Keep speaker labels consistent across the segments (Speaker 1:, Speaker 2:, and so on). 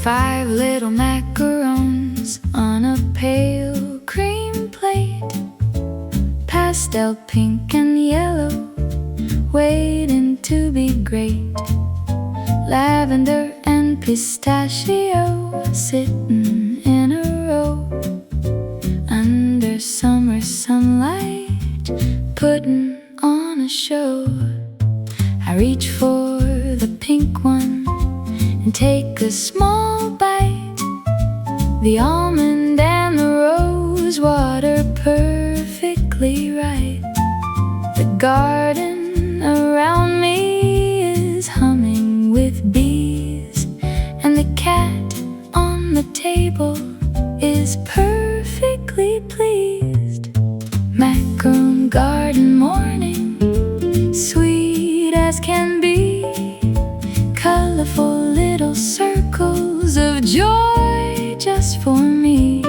Speaker 1: Five little macarons on a pale cream plate, pastel pink and yellow, waiting to be great. Lavender and pistachio sitting in a row under summer sunlight, putting on a show. I reach for the pink one and take a small bite. The almond and the rose water perfectly right. The garden around me is humming with bees, and the cat on the table is perfectly pleased. Macaron garden morning, sweet as can be, colorful little circles of joy just for me.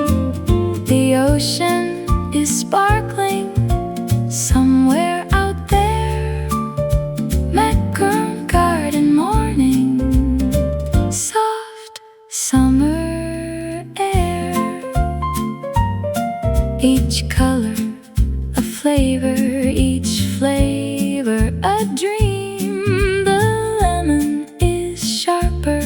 Speaker 1: The ocean is sparkling somewhere out there. Macaron garden morning, soft summer air. Each color a flavor, each flavor a dream. The lemon is sharper,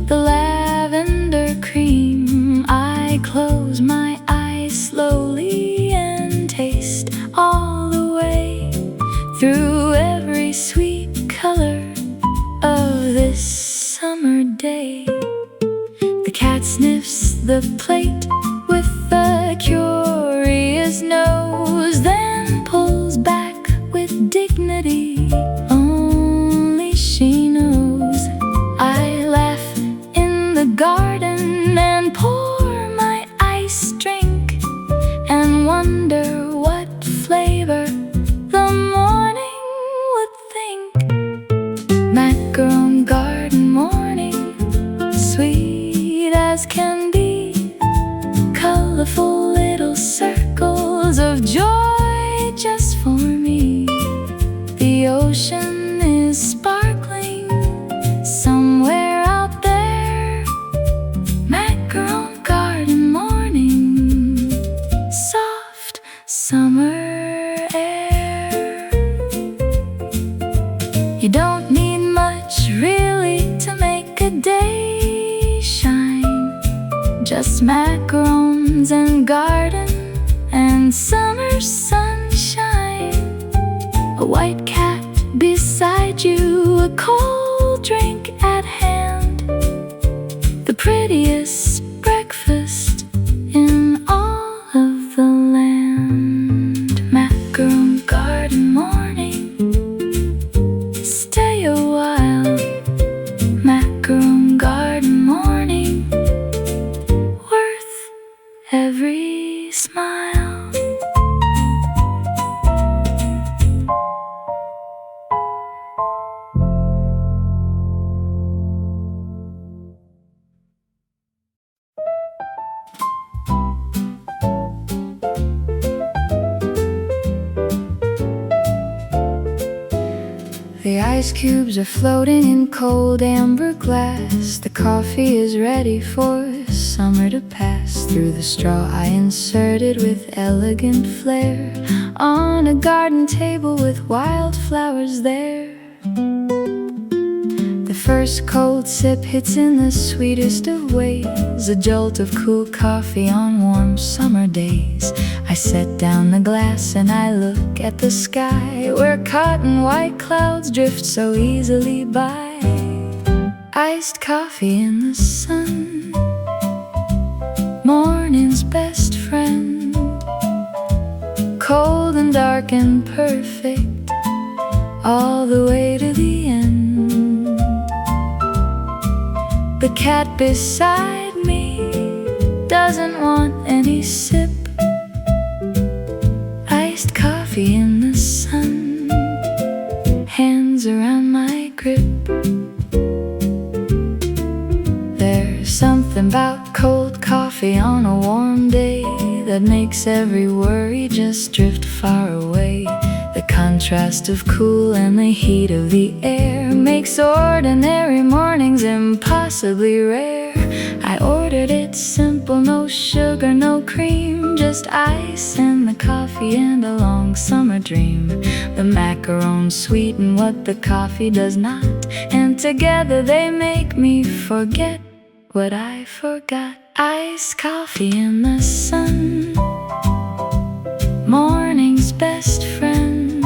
Speaker 1: the lavender cream. I close my eyes slowly and taste all the way through every sweet color of this summer day. The cat sniffs the plate with a curious nose, then pulls back with dignity. Only she knows. I laugh in the garden and pour my ice drink and wonder what flavor the morning would think. Macaron garden morning, sweet as can be, colorful little circles of joy just for me. The ocean is sparkling somewhere out there. Macaron garden morning, soft summer air. You don't need much really to make a day shine, just macarons and garden and summer sunshine. A white cat beside you, a cold drink at hand, the prettiest breakfast in all of the land. Macaron garden morning, stay a while. Macaron garden morning, worth every smile. The ice cubes are floating in cold amber glass. The coffee is ready for summer to pass. Through the straw I inserted with elegant flair, on a garden table with wildflowers there. The first cold sip hits in the sweetest of ways, a jolt of cool coffee on warm summer days. I set down the glass and I look at the sky, where cotton white clouds drift so easily by. Iced coffee in the sun, morning's best friend, cold and dark and perfect, all the way to the end. The cat beside me doesn't want any sip. Iced coffee in the sun, hands around my grip. There's something about cold coffee on a warm day that makes every worry just drift far away. The contrast of cool and the heat of the air makes ordinary mornings impossibly rare. I ordered it simple, no sugar, no cream, just ice and the coffee and a long summer dream. The macarons sweeten what the coffee does not, and together they make me forget what I forgot. Iced coffee in the sun, morning's best friend,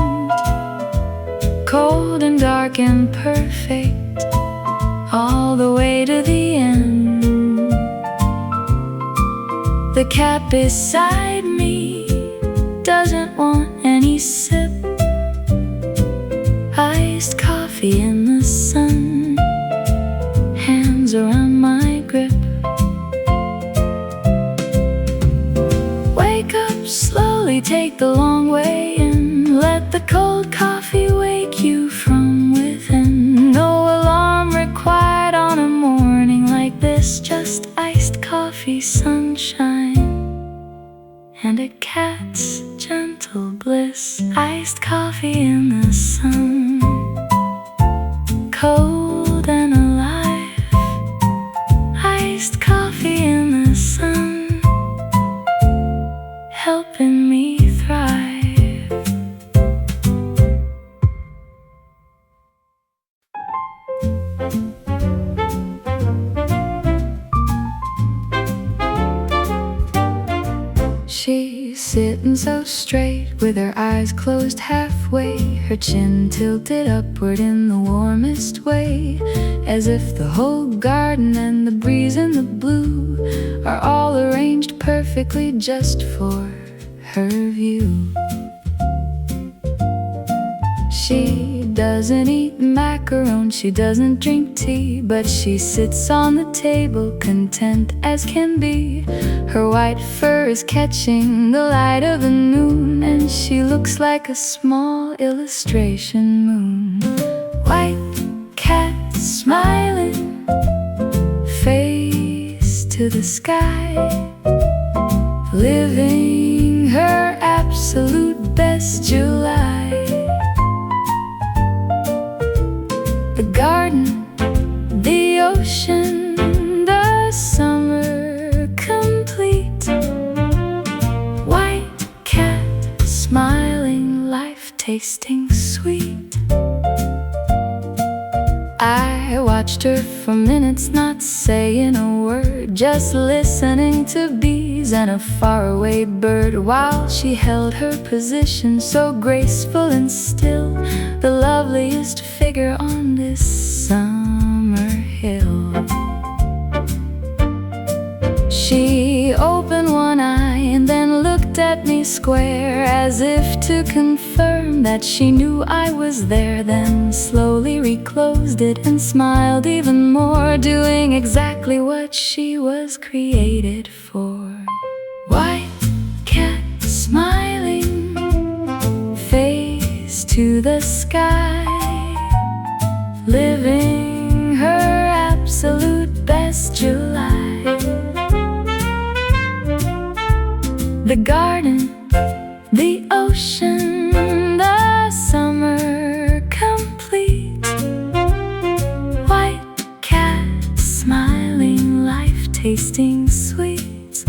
Speaker 1: cold and dark and perfect, all the way to the end. The cat beside me doesn't want any sip. Iced coffee in the sun, hands around my grip. Wake up slowly, take the long way in, let the cold coffee wake you from within. No alarm required on a morning like this, just iced coffee, sunshine, and a cat's gentle bliss. Iced coffee in the sun, cold and alive. Iced coffee in the sun, helping me thrive. She's sitting so straight with her eyes closed halfway, her chin tilted upward in the warmest way, as if the whole garden and the breeze and the blue are all arranged perfectly just for her view. She doesn't eat macaron, she doesn't drink tea, but she sits on the table content as can be. Her white fur is catching the light of the noon, and she looks like a small illustration moon. White cat smiling, face to the sky, living her absolute best July. The garden, the ocean, the summer complete. White cat smiling, life tasting sweet. I watched her for minutes, not saying a word, just listening to bees and a faraway bird, while she held her position so graceful and still, the loveliest figure on this summer hill. She opened one eye and then looked at me square, as if to confirm that she knew I was there, then slowly reclosed it and smiled even more, doing exactly what she was created for. White cat smiling, face to the sky, living her absolute best July. The garden, the ocean, the summer complete. White cat smiling, life tasting sweet.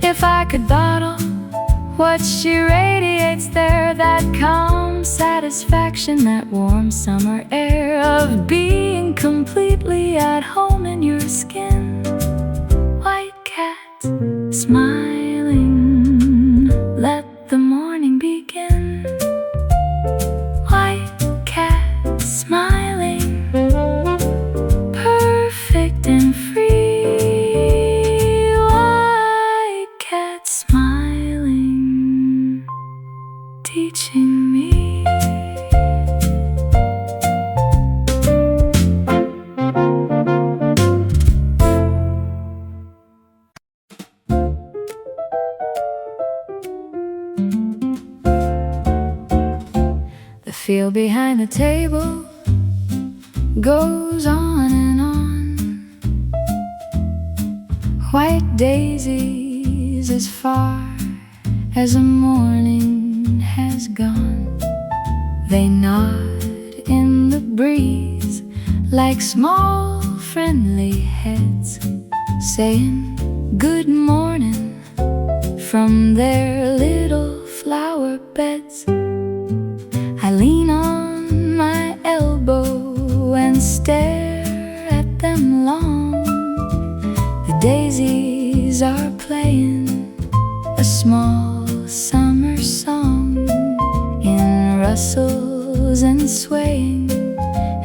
Speaker 1: If I could bottle what she radiates there, that calm satisfaction, that warm summer air of being completely at home in your skin. White cat smiling, let the morning begin. White cat smiling, perfect and free. White cat smiling, teaching me. The field behind the table goes on and on. White daisies as far as the morning has gone. They nod in the breeze like small friendly heads, saying good morning from their little flower beds. I lean on my elbow and stare at them long. The daisies are playing a small summer song in rustles and swaying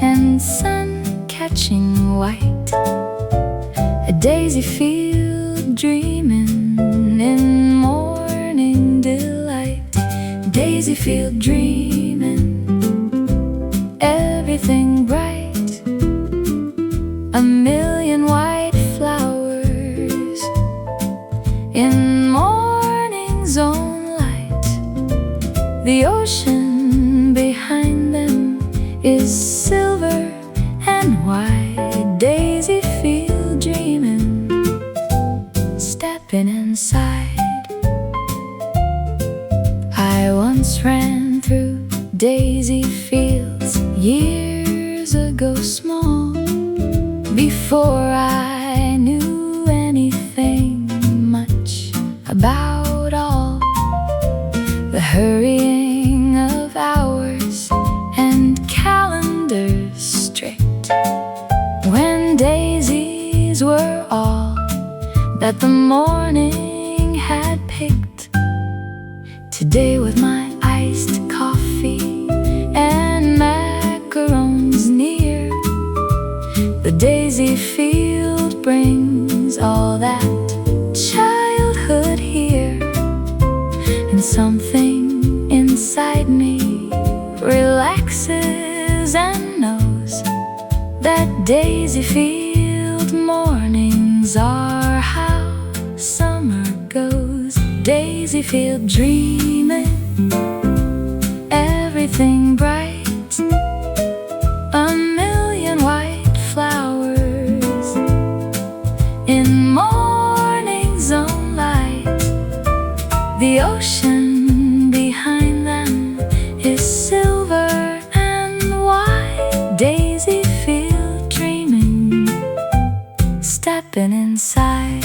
Speaker 1: and sun catching white. A daisy field dreaming in morning delight. Daisy field dreaming, everything bright. A million white flowers in morning's own light. The ocean behind them is silver and white. Daisy field dreaming, stepping inside. I once ran through daisy fields years ago small, before I knew anything much about all the hurrying of hours and calendars strict, when daisies were all that the morning had picked. Today with my iced coffee and macarons near, the daisy field brings all that childhood here. And something inside me relaxes and knows that daisy field mornings are how summer goes. Daisy field dreaming, everything bright. A million white flowers in morning's own light. The ocean behind them is silver and white. Daisy field dreaming, stepping inside.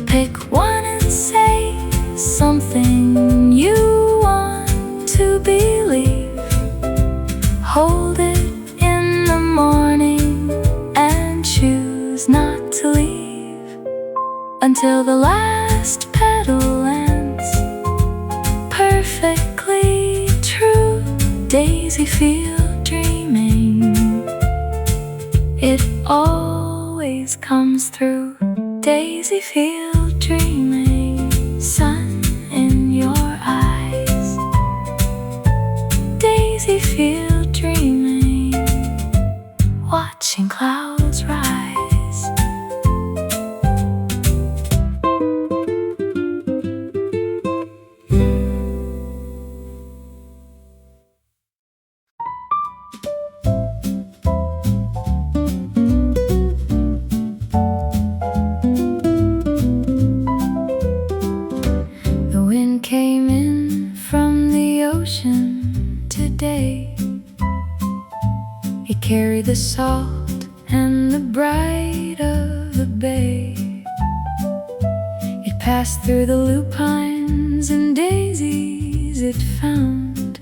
Speaker 1: Pick one and say something you want to believe. Hold it in the morning and choose not to leave until the last petal lands perfectly true. Daisy field dreaming, it always comes through. Daisy field dreaming, sun in your eyes. Daisy field dreaming, watching clouds rise. Came in from the ocean today. It carried the salt and the bright of the bay. It passed through the lupines and daisies it found,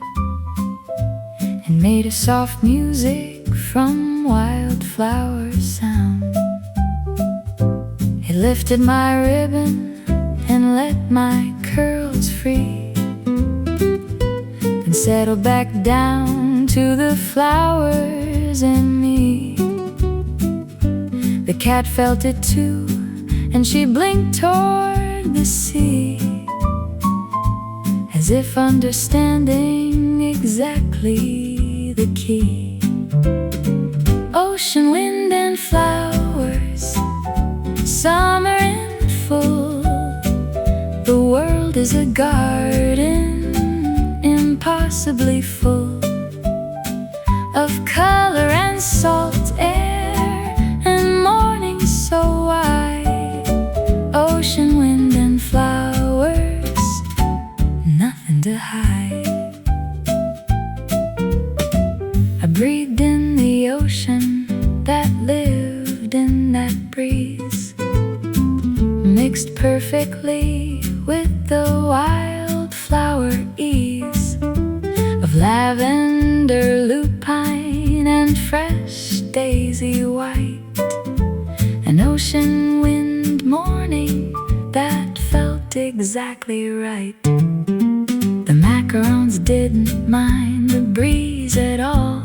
Speaker 1: and made a soft music from wildflower sound. It lifted my ribbon and let my curls free, and settled back down to the flowers and me. The cat felt it too, and she blinked toward the sea, as if understanding exactly the key. Ocean, wind, and flowers, summer in full. The world is a garden impossibly full of color and salt air and morning so wide. Ocean, wind, and flowers, to hide. I breathed in the ocean that lived in that breeze, mixed perfectly with the wildflower ease of lavender, lupine, and fresh daisy white. An ocean wind morning that felt exactly right. The macarons didn't mind the breeze at all.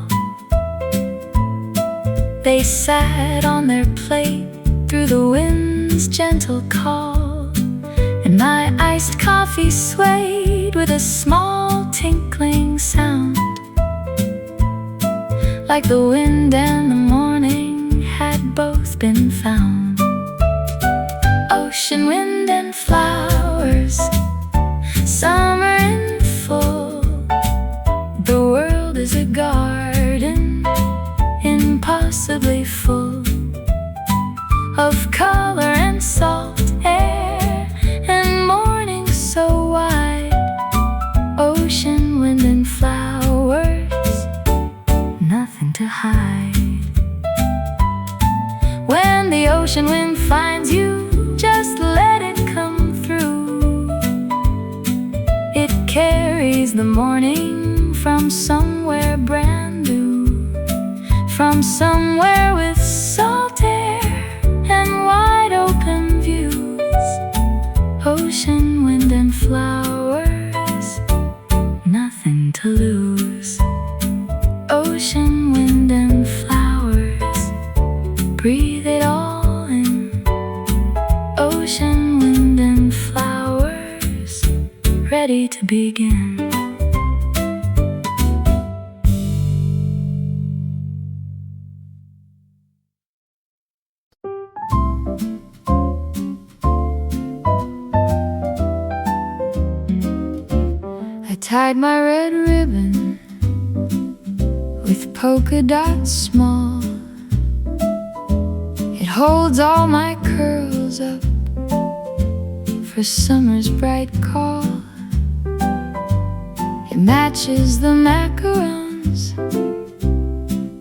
Speaker 1: They sat on their plate through the wind's gentle call, and my iced coffee swayed with a small tinkling sound, like the wind and the morning had both been found. Ocean wind and flowers, summer in full. The world is a garden, impossibly full of color and salt air, and morning so wide. Ocean wind and flowers, nothing to hide. When the ocean wind finds you, just let it come through. It carries the morning from somewhere brand new, from somewhere with salt air and wide open views. Ocean wind and flowers, nothing to lose. Ocean wind and flowers, breathe it all in. Ocean wind and flowers, ready to begin. I tied my red ribbon with polka dots small. It holds all my curls up for summer's bright call. It matches the macarons,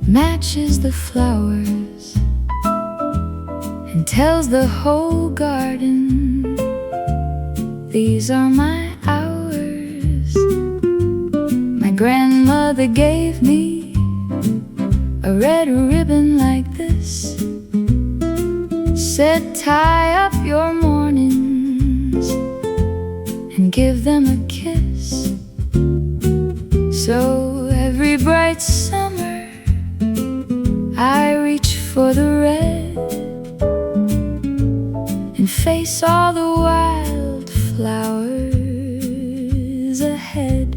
Speaker 1: matches the flowers, and tells the whole garden these are my hours. My grandmother gave me a red ribbon like this, said tie up your mornings and give them a kiss. So every bright summer I reach for the red and face all the wildflowers ahead.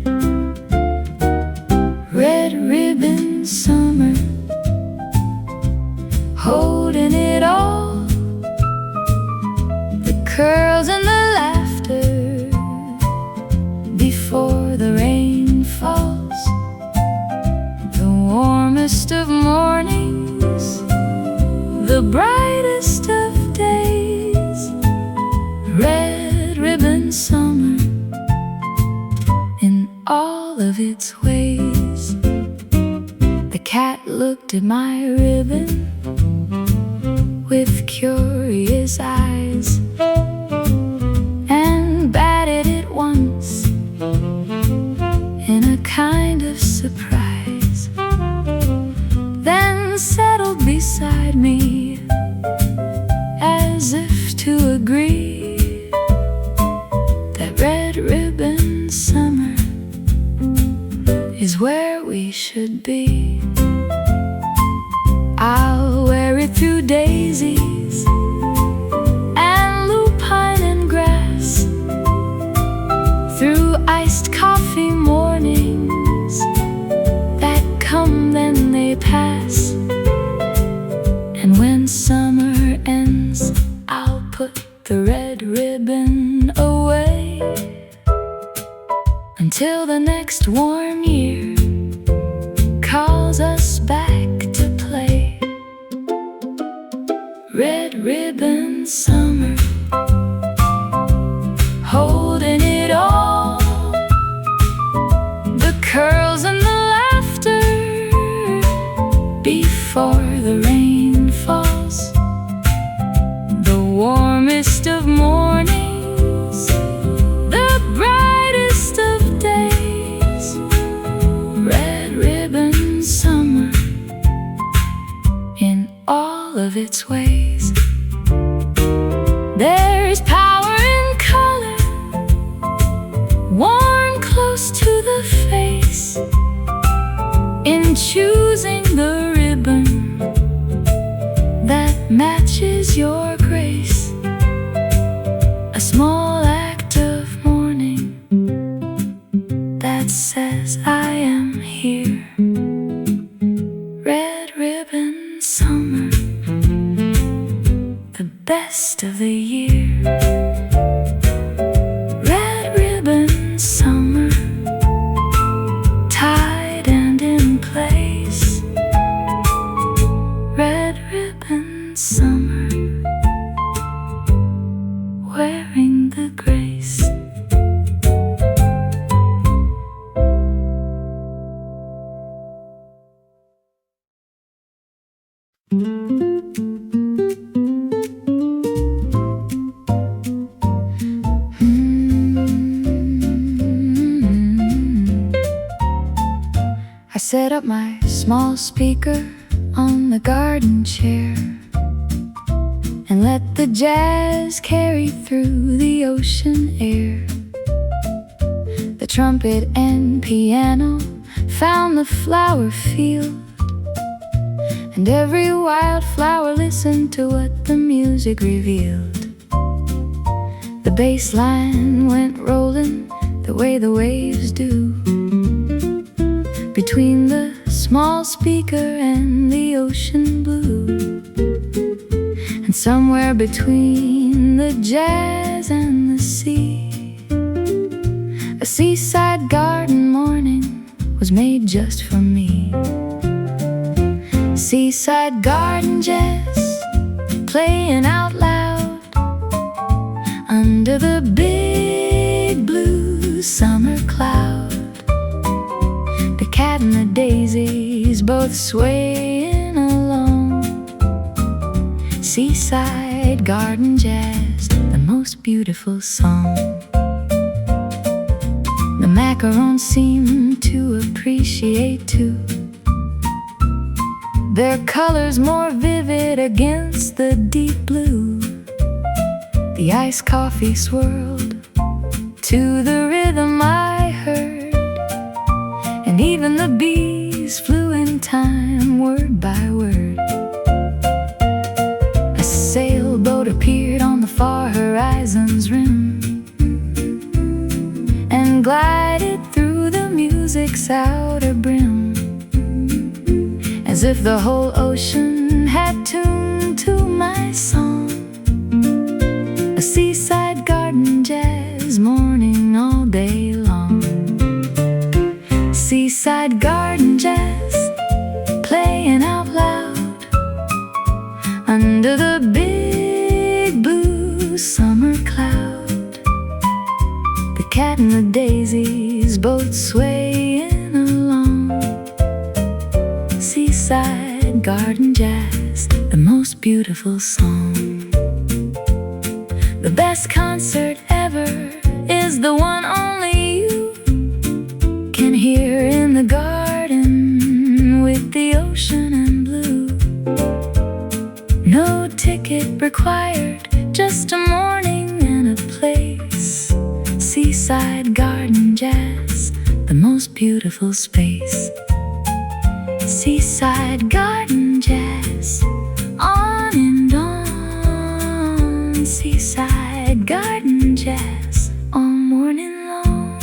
Speaker 1: Red ribbon summer, holding it all, the curls and the laughter before the rain falls, the warmest of mornings, the brightest of days. Red ribbon summer in all of its ways. The cat looked at my ribbon with curious eyes and batted it once in a kind of surprise, then settled beside me as if to agree that red ribbon summer is where we should be. I'll wear it through daisies and lupine and grass, through iced coffee mornings that come then they pass. And when summer ends, I'll put the red ribbon away until the next warm year calls us back to play. Red ribbon summer, holding it all, close to the face in choosing the ribbon that matches your grace. A small act of mourning that says I am here. Red ribbon summer, the best of the year. Red ribbon summer, tied and in place. Red ribbon summer, wearing the grace. I set up my small speaker on the garden chair and let the jazz carry through the ocean air. The trumpet and piano found the flower field, and every wildflower listened to what the music revealed. The bass line went rolling the way the waves do, between the small speaker and the ocean blue. And somewhere between the jazz and the sea, a seaside garden morning was made just for me. Seaside garden jazz, playing out loud under the big blue summer cloud. The cat and the daisies both swaying along. Seaside garden jazz, the most beautiful song. The macarons seem to appreciate too, their colors more vivid against the deep blue. The iced coffee swirled to the rhythm I heard, and even the bees flew in time, word by word. A sailboat appeared on the far horizon's rim and glided through the music's outer brim, as if the whole ocean had tuned to my song. A seaside garden jazz morning all day long. Seaside garden jazz, playing out loud under the big blue summer cloud. The cat and the daisies both swaying along. Seaside garden jazz, the most beautiful song. The best concert ever is the one only you can hear in the garden with the ocean and blue. No ticket required, just a morning and a place. Seaside garden jazz, the most beautiful space. Seaside garden jazz, on and on. Seaside garden jazz, all morning long.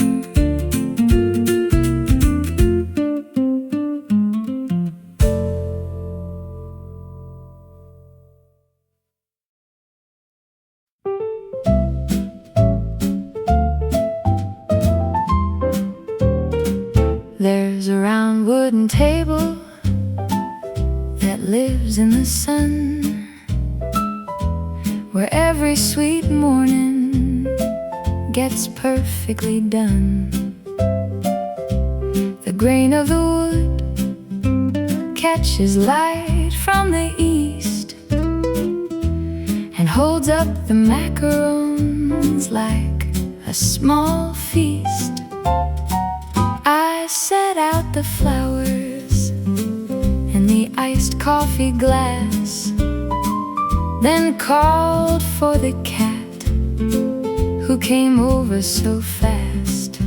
Speaker 1: There's a round wooden table that lives in the sun, where every sweet morning gets perfectly done. The grain of the wood catches light from the east and holds up the macarons like a small feast. I set out the flowers in the iced coffee glass, then called for the cat who came over so fast.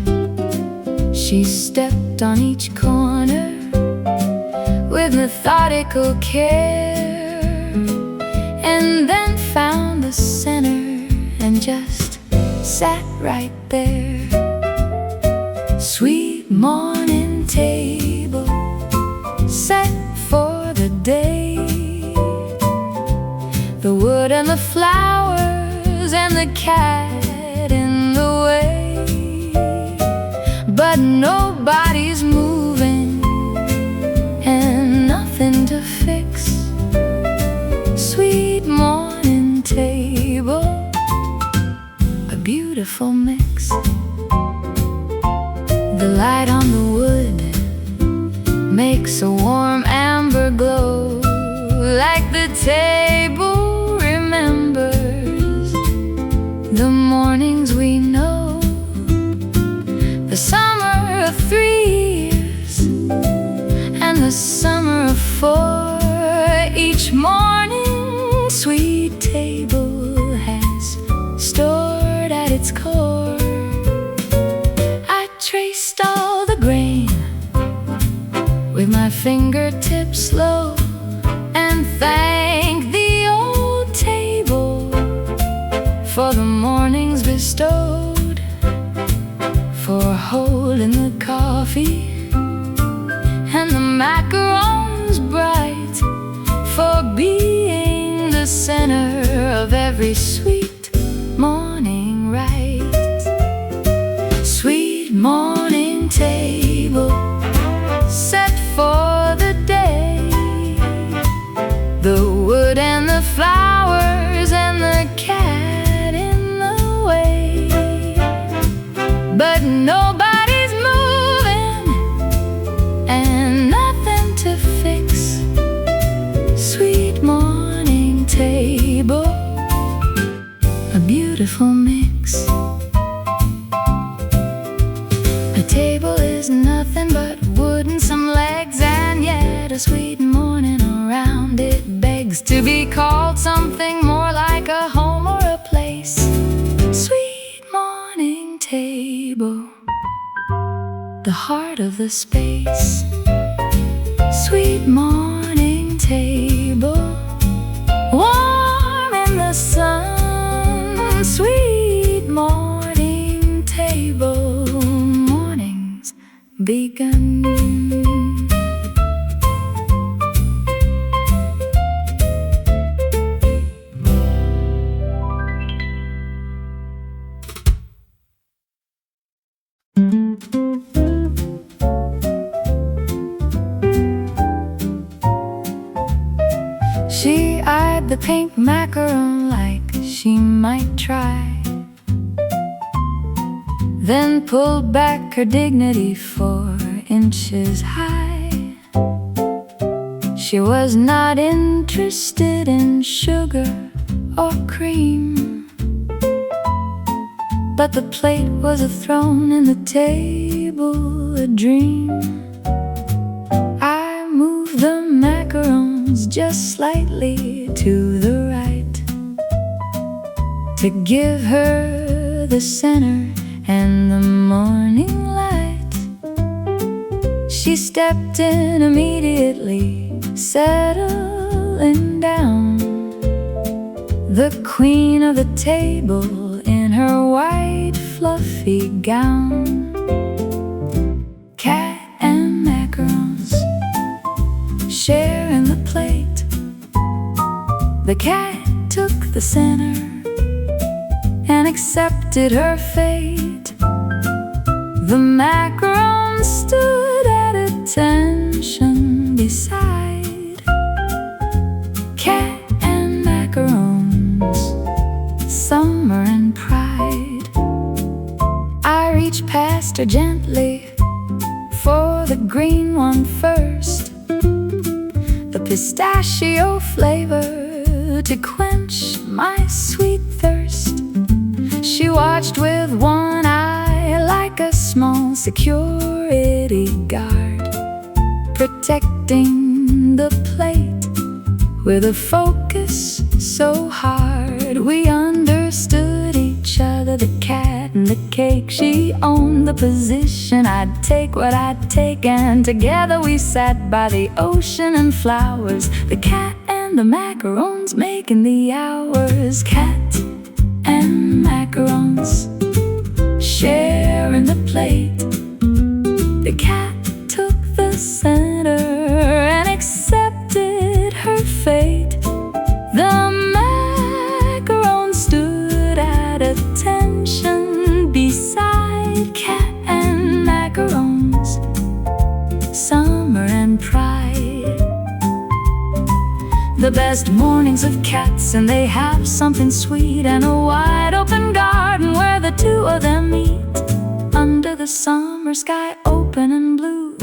Speaker 1: She stepped on each corner with methodical care, and then found the center and just sat right there. Sweet morning table set for the day, the wood and the flowers and the cat in the way, but nobody's moving and nothing to fix. Sweet morning table, a beautiful mix. The light on the wood makes a warm amber glow, like the table remembers the mornings we know. The summer of 3 years and the summer of 4. Each morning sweet table has stored at its core. I traced all the grain with my fingertips slow, and thanked the old table for the mornings bestowed, for holding the coffee and the macarons bright, for being the center of every sweet morning rite. Sweet morning table set for the day, the wood and the flowers and the cat in the way, but nobody's moving and nothing to fix. Sweet morning table, a beautiful mix. A table is nothing but wood and some legs, and yet a sweet morning around it begs to be called something more like a home or a place. Sweet morning table, the heart of the space. Sweet morning table, warm in the sun. Sweet morning table, mornings begun. She eyed the pink macaron like she might try, then pulled back her dignity 4 inches high. She was not interested in sugar or cream, but the plate was a throne and the table a dream. I moved the macarons just slightly to the right, to give her the center and the morning light. She stepped in immediately, settling down, the queen of the table in her white fluffy gown. Cat and macarons sharing the plate. The cat took the center and accepted her fate. The macaron stood at attention beside. Cat and macarons, summer and pride. I reached past her gently for the green one first, the pistachio flavor to quench my sweet thirst. She watched with one eye like a small security guard, protecting the plate with a focus so hard. We understood each other, the cat cat and the cake. She owned the position, I'd take what I'd take, and together we sat by the ocean and flowers. The cat and the macarons making the hours. Cat and macarons sharing the plate. The cat took the center and accepted her fate. The macaron stood at attention beside cat and macarons, summer and pride. The best mornings of cats, and they have something sweet, and a wide open garden where the two of them meet. Under the summer sky open and blue,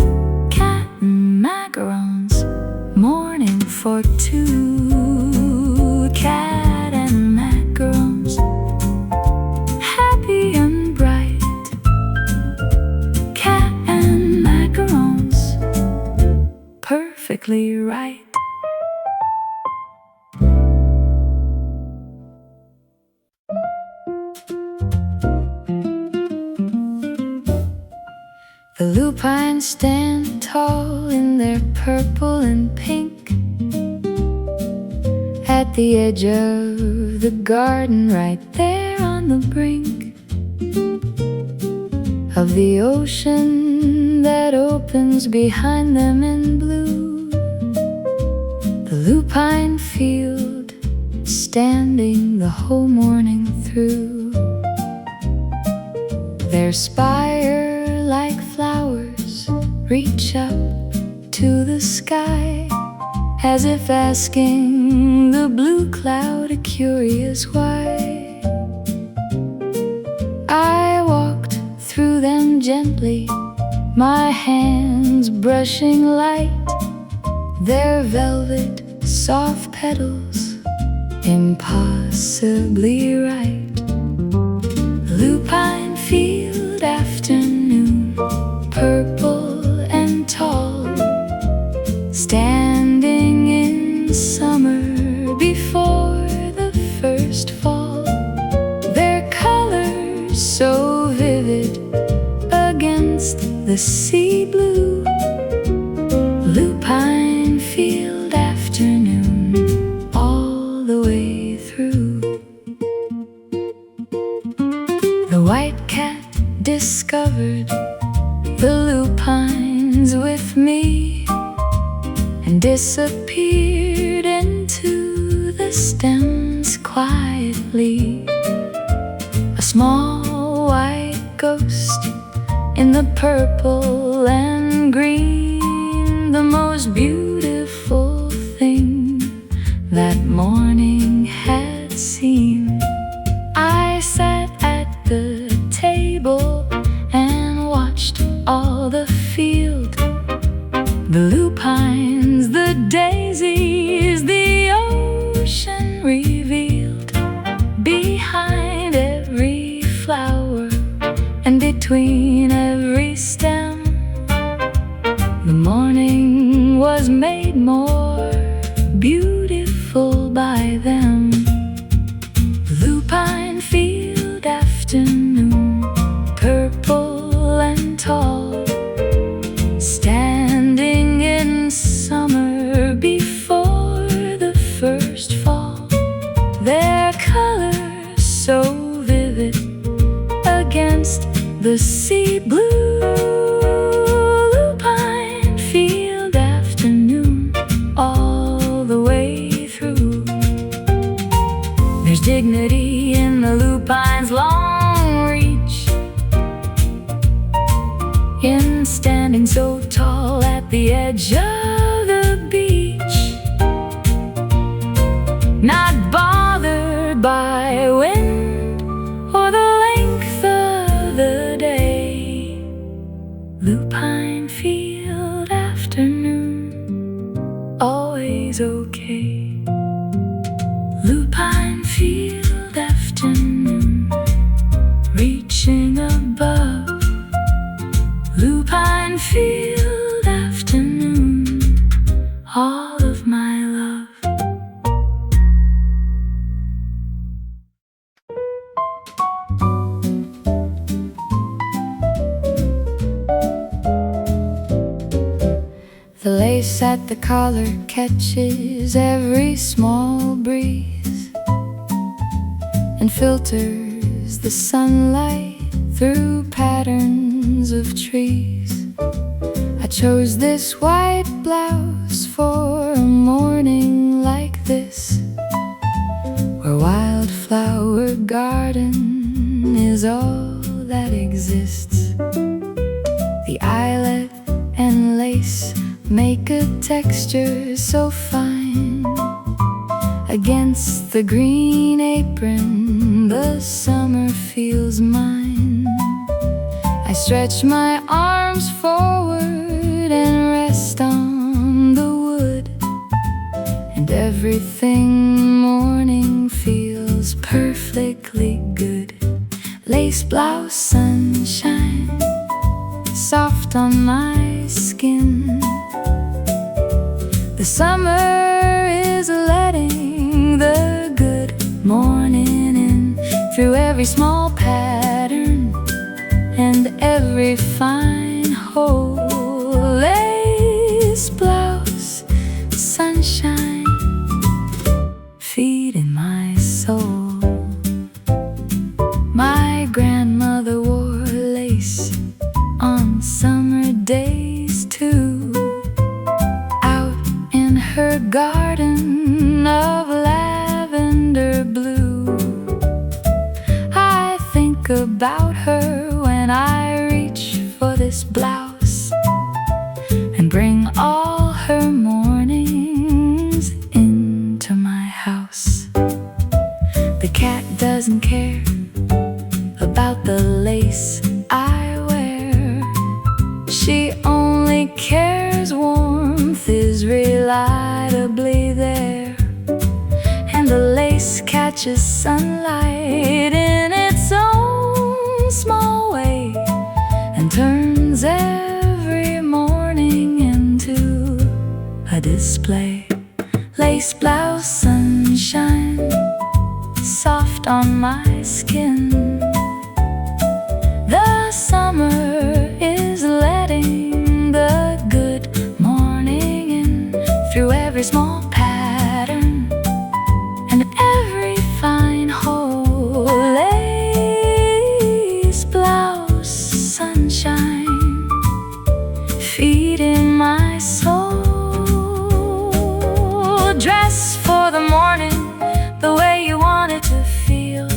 Speaker 1: cat and macarons, morning for two. Cat and macarons, happy and bright. Cat and macarons, perfectly right. The lupines stand tall in their purple and pink at the edge of the garden, right there on the brink of the ocean that opens behind them in blue. The lupine field, standing the whole morning through. Their spire like flowers reach up to the sky, as if asking the blue cloud a curious why. I walked through them gently, my hands brushing light, their velvet soft petals impossibly right. Lupine field afternoon, purple and tall, standing in summer before the first fall. Their colors so vivid against the sea blue. Lupine field afternoon, all the way through. The white cat discovered the lupines with me and disappeared into the stems quietly. A small white ghost in the purple and green, the most beautiful thing that morning had seen. I sat at the table and watched all the field, the lupines, the daisies, the ocean revealed. Behind every flower and between every stem, the morning was made more beautiful by them. Lupine field afternoon, purple and tall, standing in summer before the first fall. Their colors so vivid against the sea blue. Lupine field afternoon, all the way through. There's dignity in the lupine's long reach, in standing so tall at the edge of the beach, not bothered by wind or the length of the day. Lupine field afternoon, always okay. Lupine field afternoon, reaching above. Lupine field afternoon, all of my love. lace at the collar catches every small breeze and filters the sunlight through patterns of trees. I chose this white blouse for a morning like this, where wildflower garden is all that exists. The eyelet and lace make a texture so fine. Against the green apron, the summer feels mine. I stretch my arms forward and rest on the wood, and everything morning feels perfectly good. Lace blouse, sunshine, soft on my skin. The summer is letting the good morning in through every small pattern and every fine hole. Lace blouse, sunshine, feeding my soul. My grandmother wore lace on summer days too, out in her garden of lavender blue. I think about her when I reach for this blouse and bring all her mornings into my house. The cat doesn't care about the lace I wear. She only cares warmth is reliably there, and the lace catches sunlight in its own small way and turns every morning into a display. Lace blouse, sunshine, soft on my skin. The summer is letting the good morning in through every small pattern and every fine hole. Lace blouse, sunshine, feeding my soul. Dress for the morning the way you want it to feel,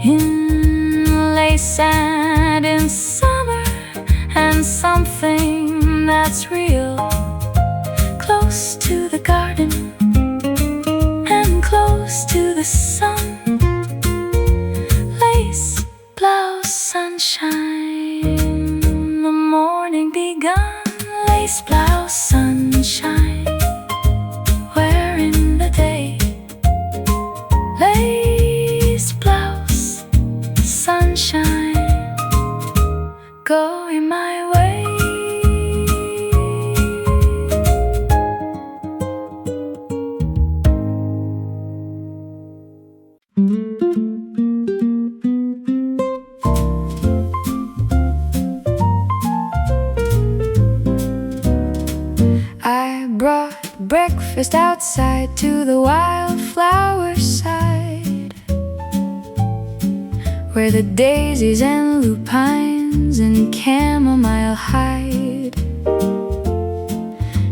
Speaker 1: in lace and in summer, and something that's real. Close to the garden and close to the sun. Lace blouse, sunshine, the morning begun. Lace blouse, sunshine, wearing the day. Lace blouse, sunshine, going my way. I brought breakfast outside to the wildflower side, where the daisies and lupines and chamomile hide,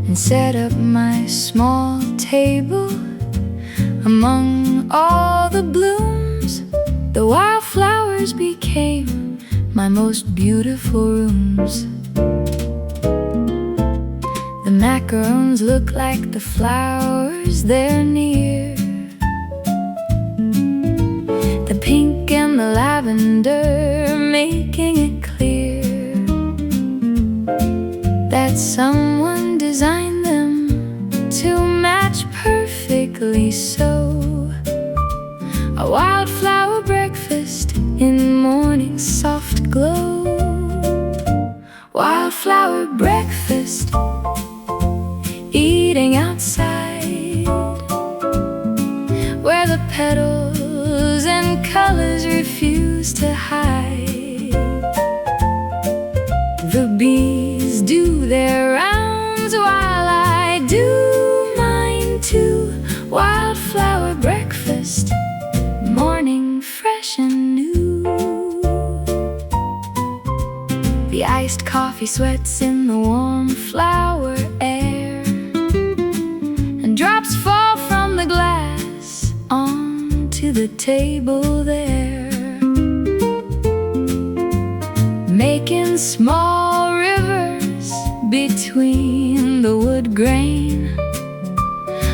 Speaker 1: and set up my small table among all the blooms. The wildflowers became my most beautiful rooms. The macarons look like the flowers they're near. The pink and the lavender making it clear that someone designed them to match perfectly so. A wildflower breakfast in morning soft glow. Wildflower breakfast, eating outside, where the petals and colors refuse to hide. The bees do their rounds The iced coffee sweats in the warm flower air, and drops fall from the glass onto the table there, making small rivers between the wood grain.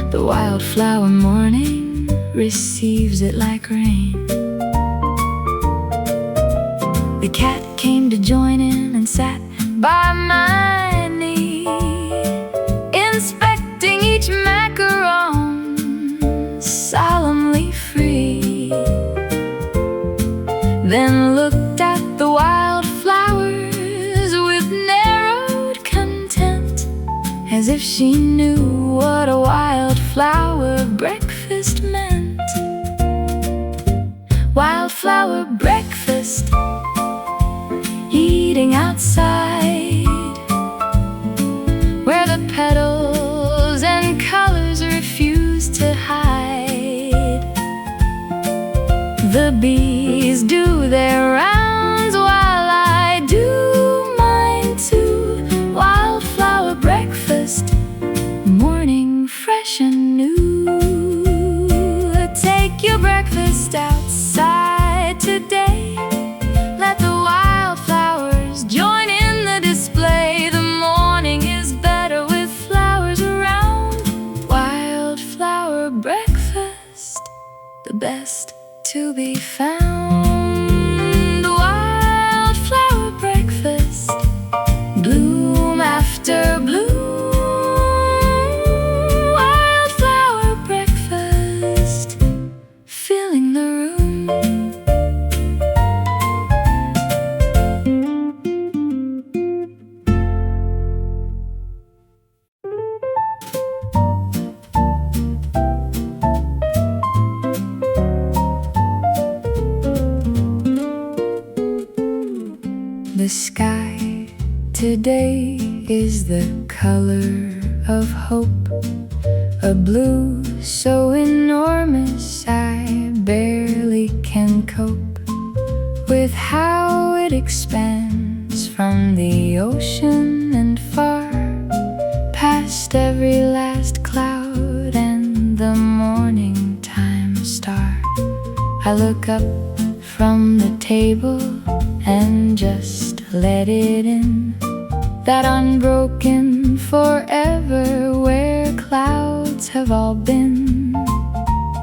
Speaker 1: The wildflower morning receives it like rain. The cat came to join in and sat by my knee, inspecting each macaron, solemnly free. Then looked at the wildflowers with narrowed content, as if she knew what a wildflower breakfast meant. Wildflower breakfast, eating outside, where the petals and colors refuse to hide. The bees do their rounds while I do mine too. Wildflower breakfast, morning fresh and new. Take your breakfast outside today. Let the wildflowers join in the display. The morning is better with flowers around. Wildflower breakfast, the best to be found. Wildflower breakfast, bloom after bloom. Wildflower breakfast, filling the room. The sky today is the color of hope, a blue so enormous I barely can cope with how it expands from the ocean and far, past every last cloud and the morning time star. I look up from the table and just let it in, that unbroken forever where clouds have all been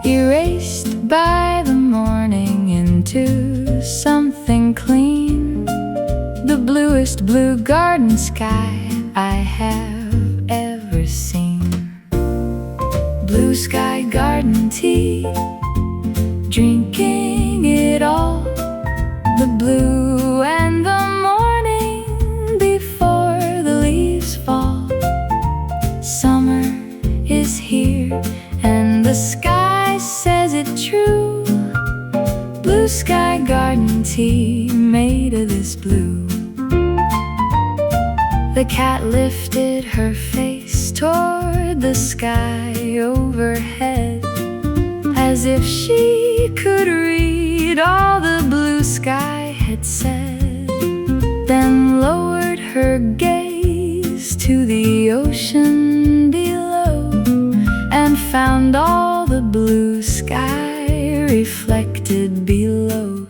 Speaker 1: erased by the morning into something clean. The bluest blue garden sky I have ever seen. Blue sky garden tea, drinking it all. The blue and the morning before the leaves fall. Summer is here and the sky says it true. Blue sky garden tea made of this blue. The cat lifted her face toward the sky overhead, as if she could read all the blue sky had said, then lowered her gaze to the ocean below and found all the blue sky reflected below.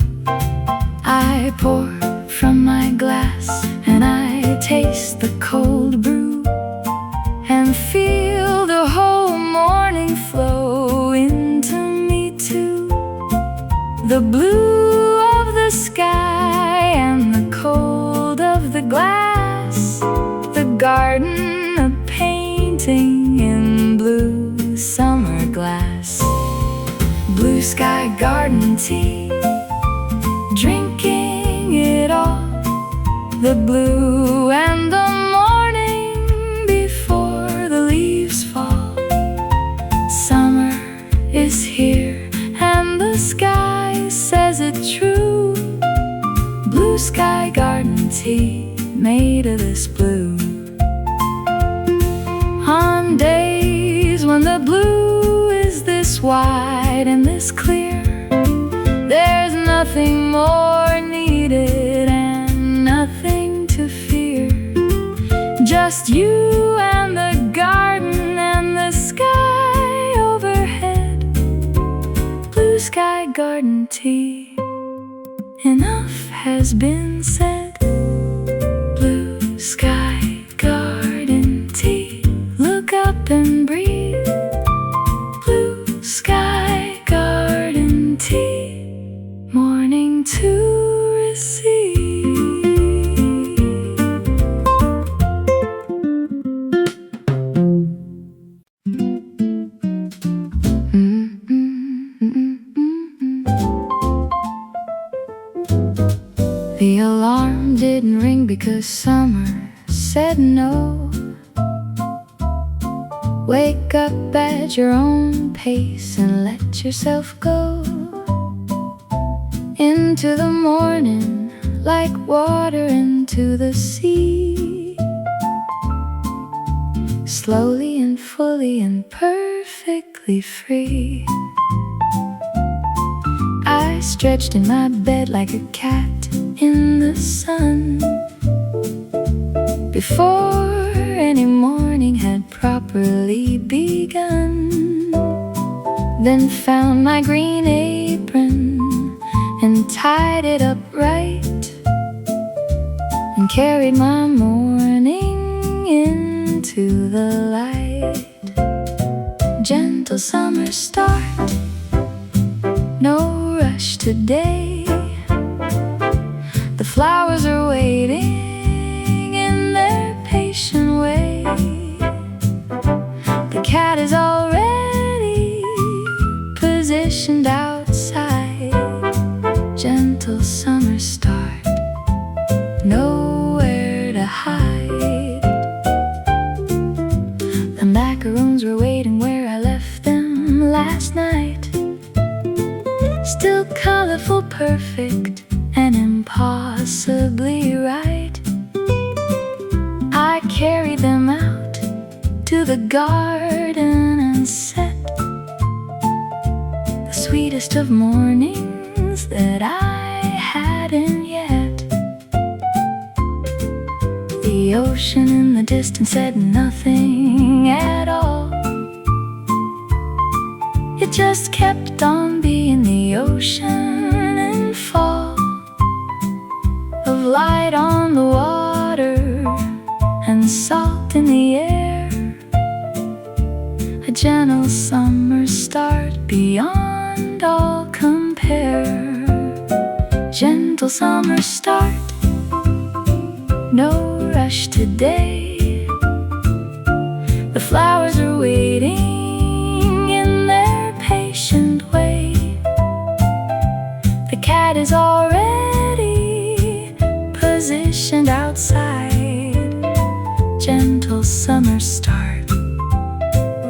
Speaker 1: I pour from my glass and I taste the cold brew and feel the whole morning flow into me too. The blue of the sky and the cold of the glass, the garden a painting in blue summer glass. Blue sky garden tea, drinking it all. The blue and the morning before the leaves fall. Summer is here and the sky says it true. Blue sky garden tea made of this blue. On days when the blue is this wide and this clear, there's nothing more needed and nothing to just you and the garden and the sky overhead. Blue sky garden tea, enough has been said. Blue sky garden tea, look up and breathe. Blue sky garden tea, morning to receive. The alarm didn't ring because summer said no. Wake up at your own pace and let yourself go into the morning, like water into the sea. Slowly and fully and perfectly free. I stretched in my bed like a cat in the sun, before any morning had properly begun. Then found my green apron and tied it up right, and carried my morning into the light. Gentle summer start, no rush today. The flowers are waiting in their patient way. The cat is already positioned outside. Gentle summer start, nowhere to hide. The macarons were waiting where I left them last night, still colorful, perfect, and impossibly right. I carried them out to the garden and set the sweetest of mornings that I hadn't yet. The ocean in the distance said nothing at all. It just kept on being the ocean in fall, of light on the water and salt in the air. A gentle summer start beyond all compare. Gentle summer start, no rush today. The flowers are waiting in their patient way. The cat is already positioned outside. Gentle summer start,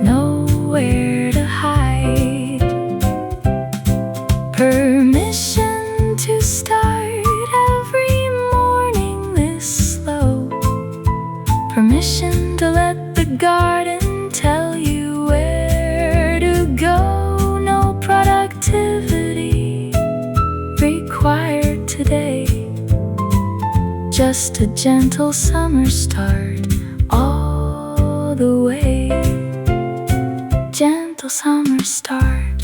Speaker 1: nowhere to hide. Permission to start every morning this slow. Permission to let the garden tell you where to go. No productivity required today, just a gentle summer start all the way. Gentle summer start,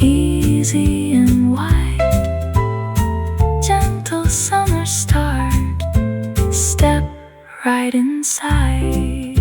Speaker 1: easy and wide. Gentle summer start, step right inside.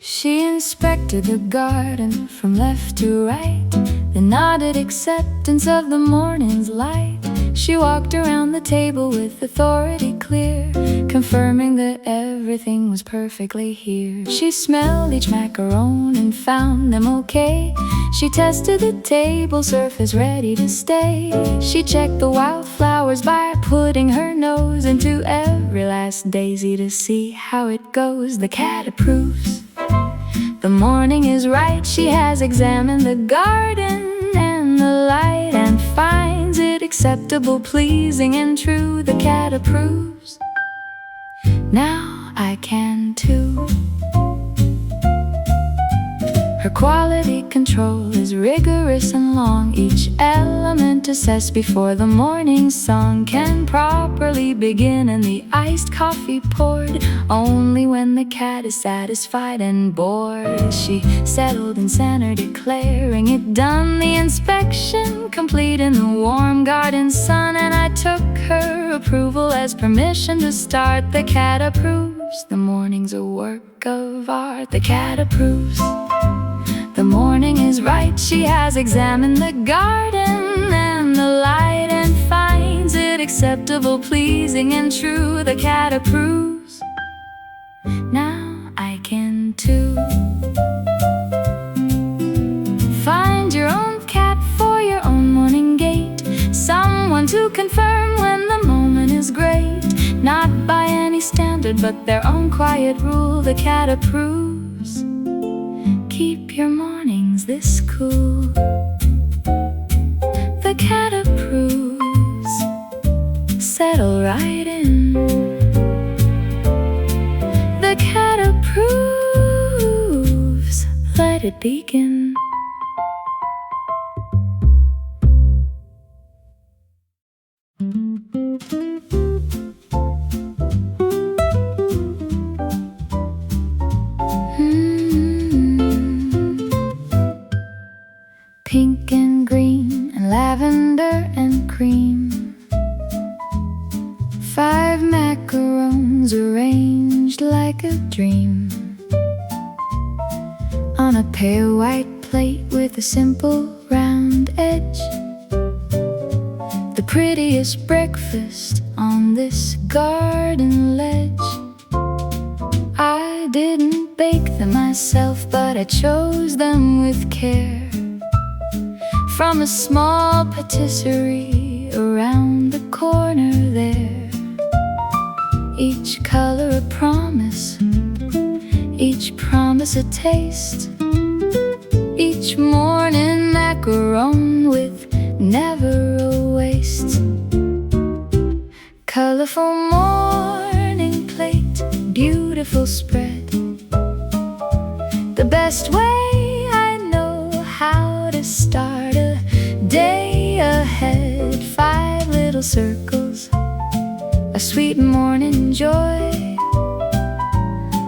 Speaker 1: She inspected the garden from left to right, then nodded acceptance of the morning's light. She walked around the table with authority clear, confirming that everything was perfectly here. She smelled each macaron and found them okay. She tested the table surface ready to stay. She checked the wildflowers by putting her nose into every last daisy to see how it goes. The cat approves. The morning is right. She has examined the garden and the light and finds it acceptable, pleasing and true. The cat approves. Now I can too. Her quality control is rigorous and long, each element assessed before the morning song can properly begin, and the iced coffee poured only when the cat is satisfied and bored. She settled in center, declaring it done, the inspection complete in the warm garden sun, and I took her approval as permission to start. The cat approves, the morning's a work of art. The cat approves, the morning is right. She has examined the garden and the light and finds it acceptable, pleasing and true. The cat approves, now I can too. Find your own cat for your own morning gate, someone to confirm when the moment is great. Not by any standard but their own quiet rule. The cat approves, keep your mornings this cool. The cat approves, settle right in. The cat approves, let it begin. Pink and green and lavender and cream, 5 macarons arranged like a dream, on a pale white plate with a simple round edge. The prettiest breakfast on this garden ledge. I didn't bake them myself, but I chose them with care, from a small patisserie around the corner there. Each color a promise, each promise a taste, each morning macaron with never a waste. Colorful morning plate, beautiful spread, the best way I know how to start a day ahead. 5 little circles, a sweet morning joy.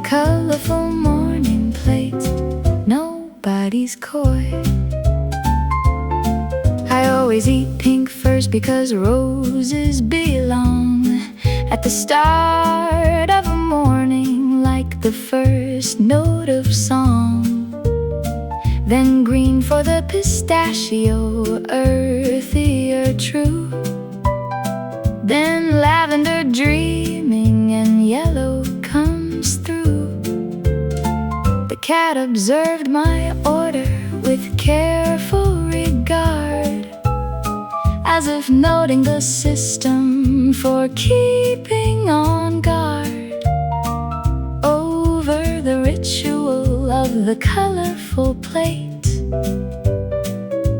Speaker 1: Colorful morning plate, nobody's coy. I always eat pink first because roses belong at the start of a morning, like the first note of song. Then green for the pistachio, earthier true. Then lavender dreaming and yellow comes through. The cat observed my order with careful regard, as if noting the system for keeping on guard over the ritual of the colorful plate,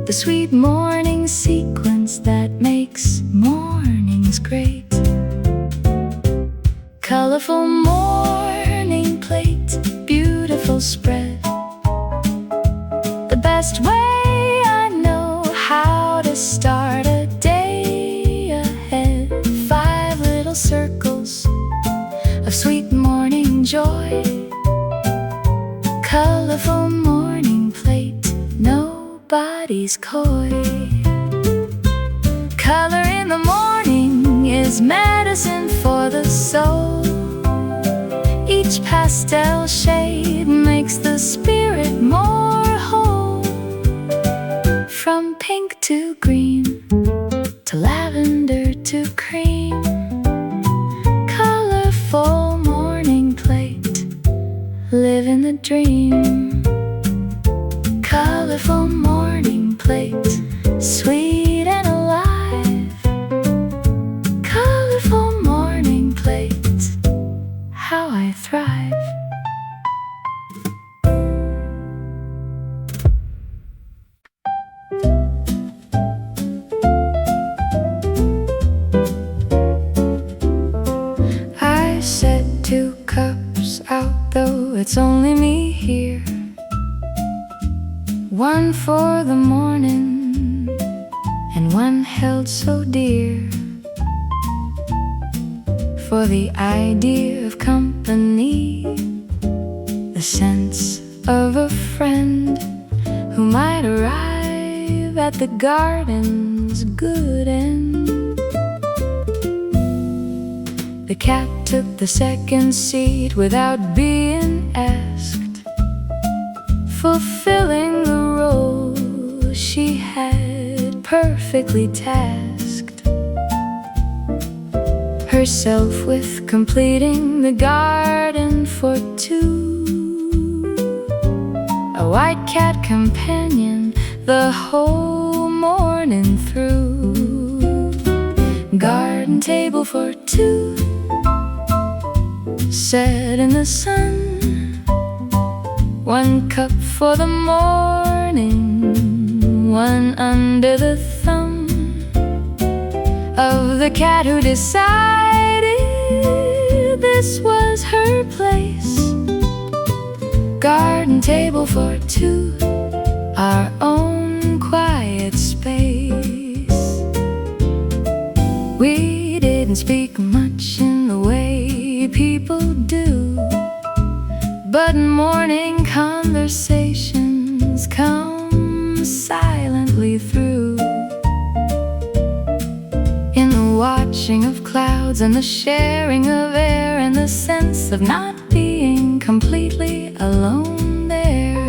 Speaker 1: the sweet morning sequence that makes mornings great. Colorful morning plate, beautiful spread, the best way I know how to start a day ahead. 5 little circles of sweet morning joy. Colorful morning plate, nobody's coy. Color in the morning is medicine for the soul. Each pastel shade makes the spirit more whole. From pink to green, to lavender to cream. Colorful morning plate, living the dream. Colorful morning plate, sweet and alive. Colorful morning plate, how I thrive. I set 2 cups out, though it's only me here. one for the morning, and one held so dear. For the idea of company, the sense of a friend who might arrive at the garden's good end. The cat took the second seat without being asked, fulfilling the role she had perfectly tasked herself with, completing the garden for two. A white cat companion the whole morning through. Garden table for two, set in the sun. One cup for the morning, one under the thumb of the cat who decided this was her place. Garden table for two, our own quiet space. We didn't speak much in the way people do, but morning conversations come silently through. In the watching of clouds and the sharing of air, and the sense of not being completely alone there.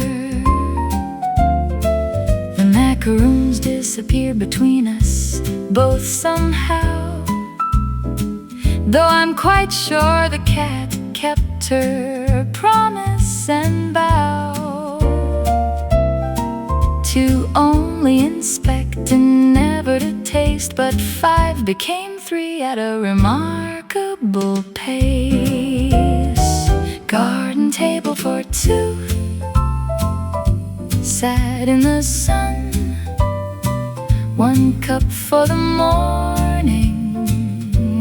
Speaker 1: The macaroons disappeared between us both somehow, though I'm quite sure the cat kept her promise and vow to only inspect and never to taste. But 5 became 3 at a remarkable pace. Garden table for two, sat in the sun. One cup for the morning,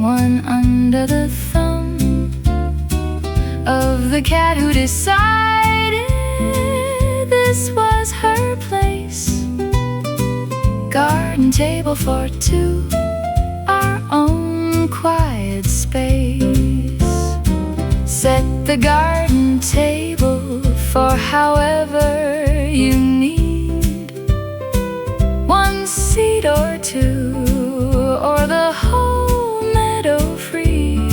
Speaker 1: one under the thumb of the cat who decided this was her place. Garden table for two, our own quiet space. Set the garden table for however you need, 1 seat or 2, or the whole meadow freed.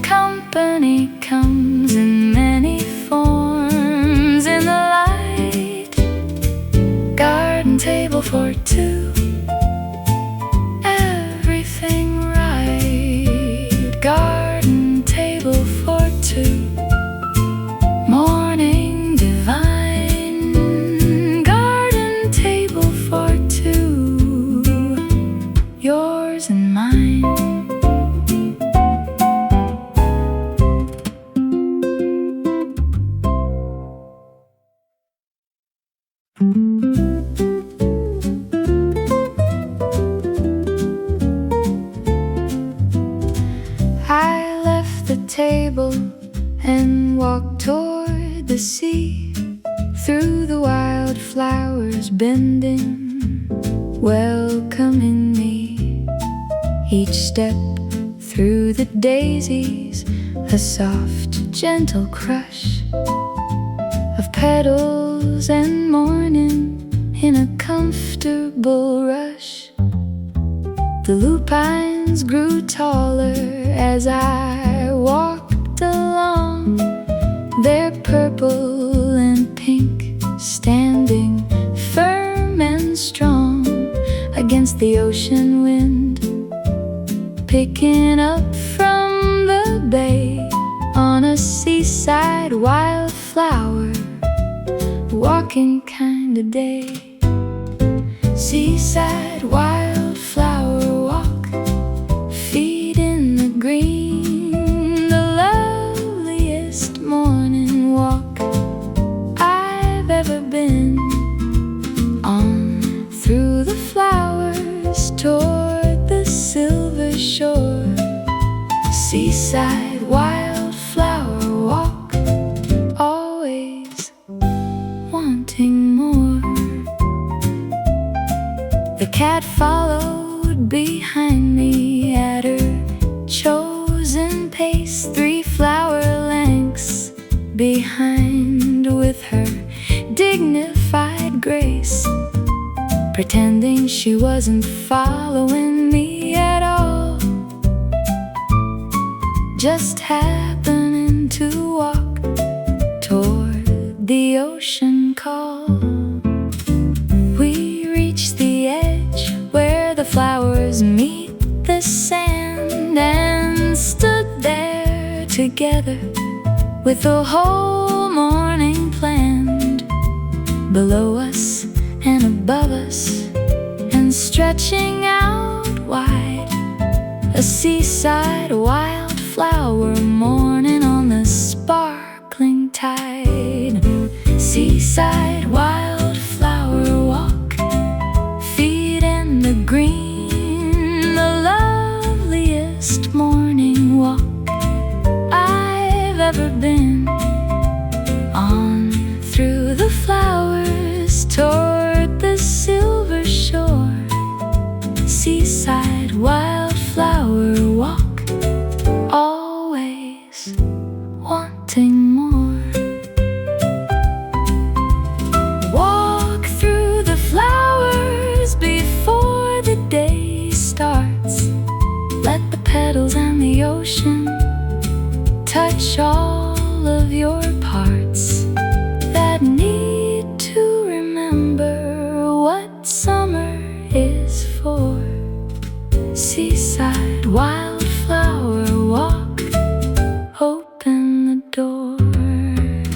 Speaker 1: Company comes in many forms in the light. Garden table for two, everything right. Garden table for two, morning divine. Garden table for two, yours and mine. I left the table and walked toward the sea, through the wildflowers bending, welcoming me. Each step through the daisies, a soft, gentle crush of petals and morning in a comfortable rush. The lupines grew taller as I walked along, their purple and pink standing firm and strong against the ocean wind, picking up from the bay on a seaside wildflower walking kind of day. Seaside wildflower walk, feet in the green, the loveliest morning walk I've ever been on, through the flowers toward the silver shore. Seaside wildflower walk, always wanting cat followed behind me at her chosen pace, 3 flower lengths behind, with her dignified grace, pretending she wasn't following me at all, just happening to walk toward the ocean call. We reached the edge where the flowers meet the sand, and stood there together with the whole morning planned. Below us and above us, and stretching out wide, a seaside wildflower morning on the sparkling tide. Seaside wildflower walk, feet in the green, the loveliest morning walk I've ever been on, through the flowers toward the silver shore. Seaside wildflower walk, always wanting more. Walk through the flowers before the day starts. Let the petals and the ocean touch all of your parts that need to remember what summer is for. Seaside wildflower walk, open the door.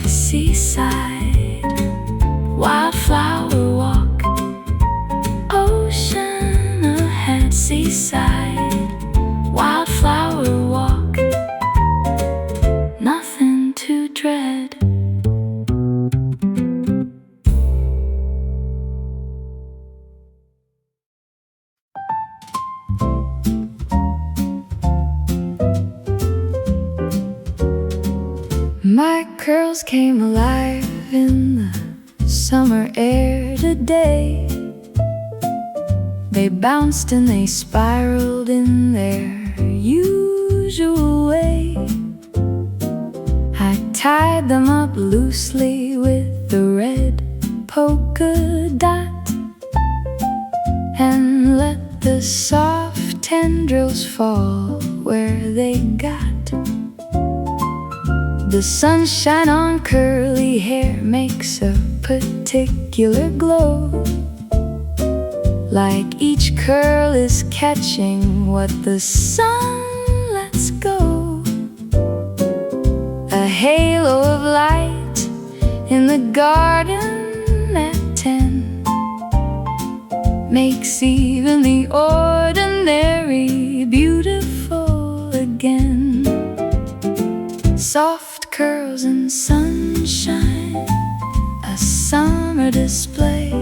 Speaker 1: Seaside wildflower walk, ocean ahead. Seaside wildflower walk, nothing to dread. My curls came alive in the summer air today. They bounced and they spiraled in their usual way. I tied them up loosely with the red polka dot, and let the soft tendrils fall where they got. The sunshine on curly hair makes a particular glow, like each curl is catching what the sun lets go. A halo of light in the garden at 10 makes even the ordinary beautiful again. Soft curls and sunshine, a summer display,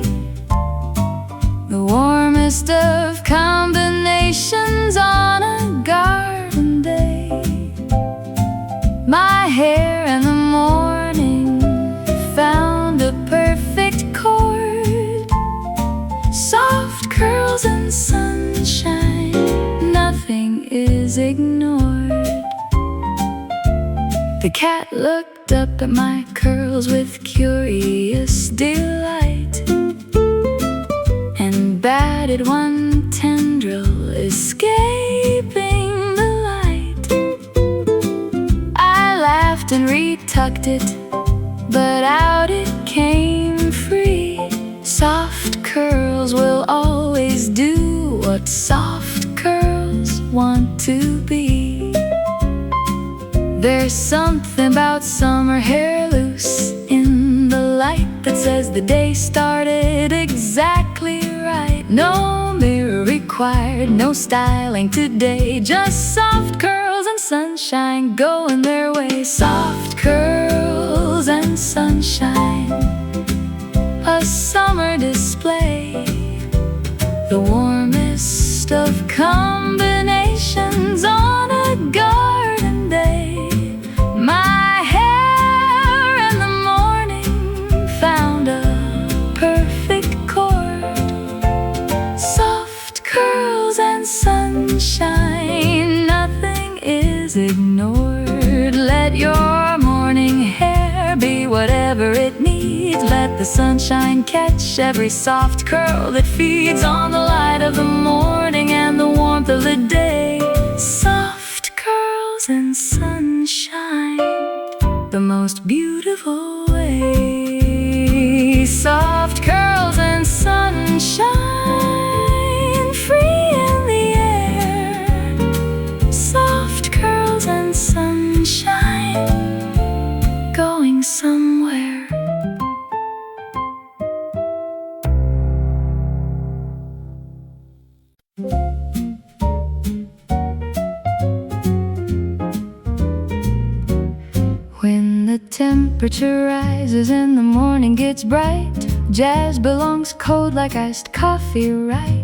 Speaker 1: the warmest of combinations on a garden day. My hair in the morning found a perfect chord. Soft curls and sunshine, nothing is ignored. The cat looked up at my curls with curious delight, and batted one tendril, escaping the light. I laughed and retucked it, but out it came free. Soft curls will always do what soft curls want to be. There's something about summer hair loose in the light that says the day started exactly right. No mirror required, no styling today, just soft curls and sunshine going their way. Soft curls and sunshine, a summer display, the warmest of combinations on a garden day. My hair in the morning found a perfect chord. So seeds. Let the sunshine catch every soft curl that feeds on the light of the morning and the warmth of the day. Soft curls and sunshine, the most beautiful way. Soft curls and sunshine, free in the air. Soft curls and sunshine, going somewhere. When the temperature rises and the morning gets bright, jazz belongs cold like iced coffee, right?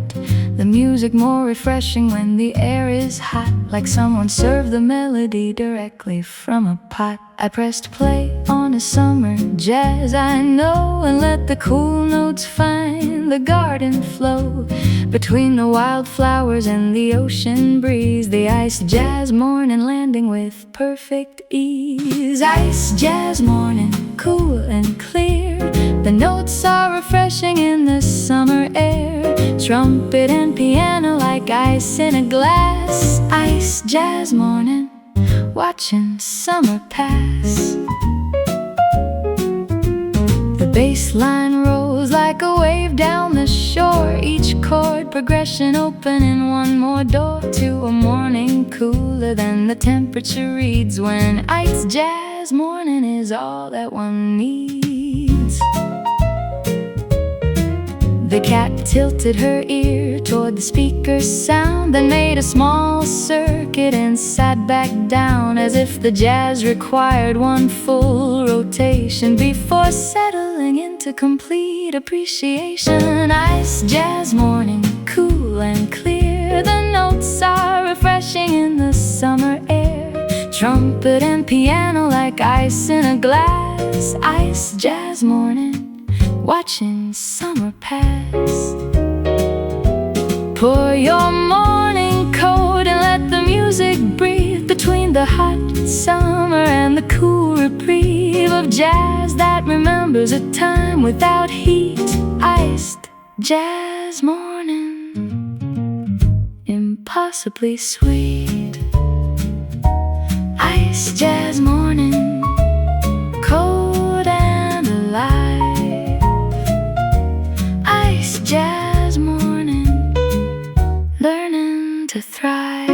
Speaker 1: The music more refreshing when the air is hot, like someone served the melody directly from a pot. I pressed play on a summer jazz I know, and let the cool notes find the garden flow. Between the wildflowers and the ocean breeze, the ice jazz morning landing with perfect ease. Ice jazz morning, cool and clear, the notes are refreshing in the summer air. Trumpet and piano like ice in a glass. Ice jazz morning, watching summer pass. The bass line rolls like a wave down the shore, each chord progression opening one more door to a morning cooler than the temperature reads, when ice jazz morning is all that one needs. The cat tilted her ear toward the speaker's sound, then made a small circuit and sat back down, as if the jazz required one full rotation before settling into complete appreciation. Ice jazz morning, cool and clear, the notes are refreshing in the summer air. Trumpet and piano like ice in a glass. Ice jazz morning, watching summer pass. Pour your morning coat and let the music breathe between the hot summer and the cool reprieve of jazz that remembers a time without heat. Iced jazz morning, impossibly sweet. Ice jazz morning, cold and alive. Ice jazz morning, learning to thrive.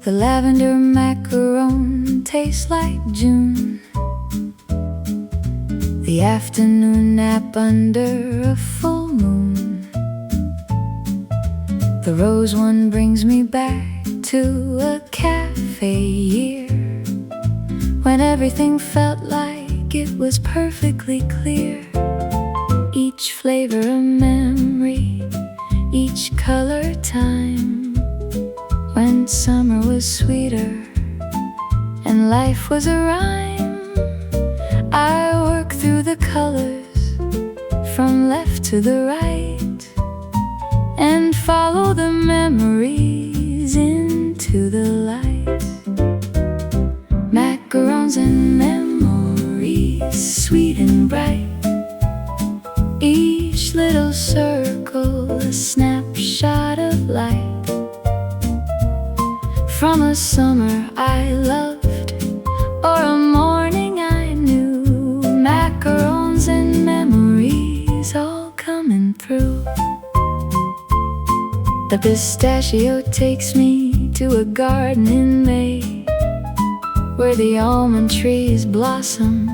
Speaker 1: The lavender macaron tastes like June, the afternoon nap under a full moon. The rose one brings me back to a cafe year, when everything felt like it was perfectly clear. Each flavor a memory, each color time, when summer was sweeter and life was a rhyme. I work through the colors from left to the right, and follow the memories into the light. Macarons and memories, sweet and bright, each little circle a snapshot of light. From a summer I loved, or a morning I knew, macarons and memories all coming through. The pistachio takes me to a garden in May, where the almond trees blossom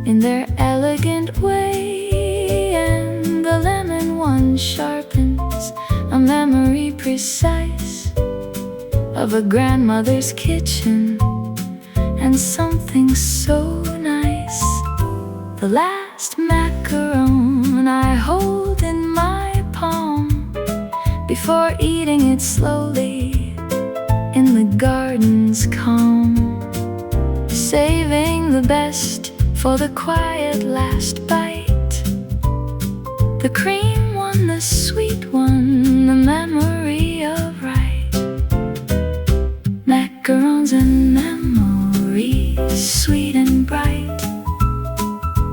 Speaker 1: in their elegant way, and the lemon one sharpens a memory precise of a grandmother's kitchen and something so nice. The last macaron I hold in my palm before eating it slowly in the garden's calm, saving the best for the quiet last bite. The cream one, the sweet one, the memory of right. Macarons and memories, sweet and bright.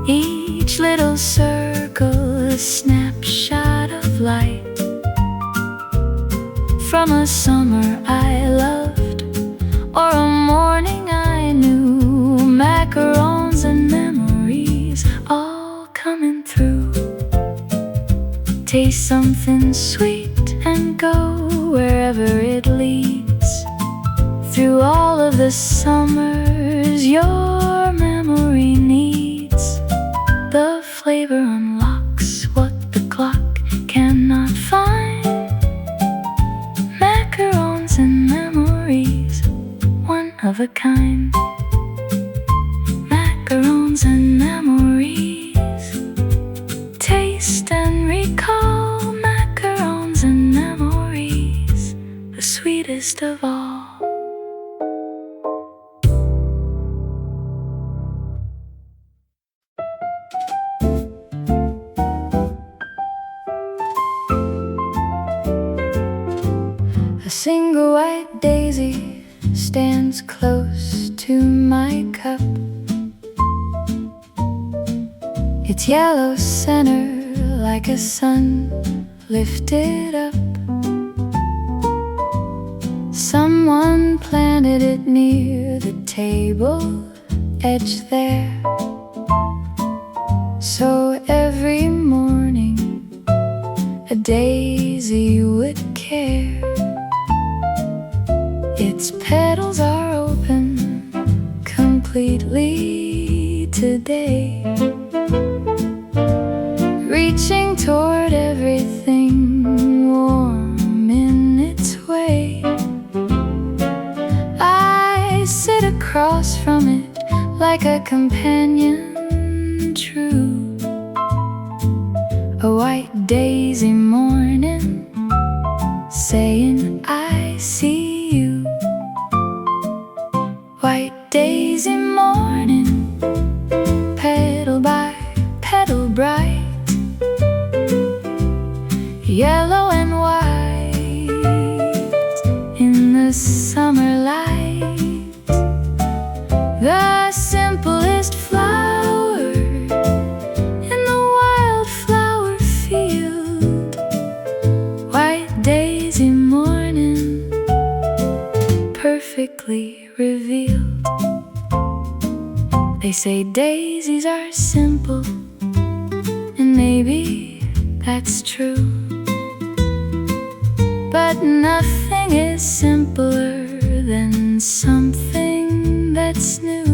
Speaker 1: Each little circle a snapshot of light from a summer I loved, or a morning I knew. Macarons and memories all coming through. Taste something sweet and go wherever it leads. Through all of the summers your memory needs. The flavor unlocks what the clock cannot find. Macarons and memories, one of a kind. Macarons and memories, taste and recall. Macarons and memories, the sweetest of all. A single white daisy stands close to my cup. Its yellow center like a sun lifted up. Someone planted it near the table edge there, so every morning a daisy would care. Its petals are open completely today, reaching toward everything warm in its way. I sit across from it like a companion true, a white daisy morning saying I see you. White daisy morning, petal by petal bright, yellow and white in the summer light. The simplest flower in the wildflower field. White daisy morning, perfectly revealed. They say daisies are simple, and maybe that's true, but nothing is simpler than something that's new.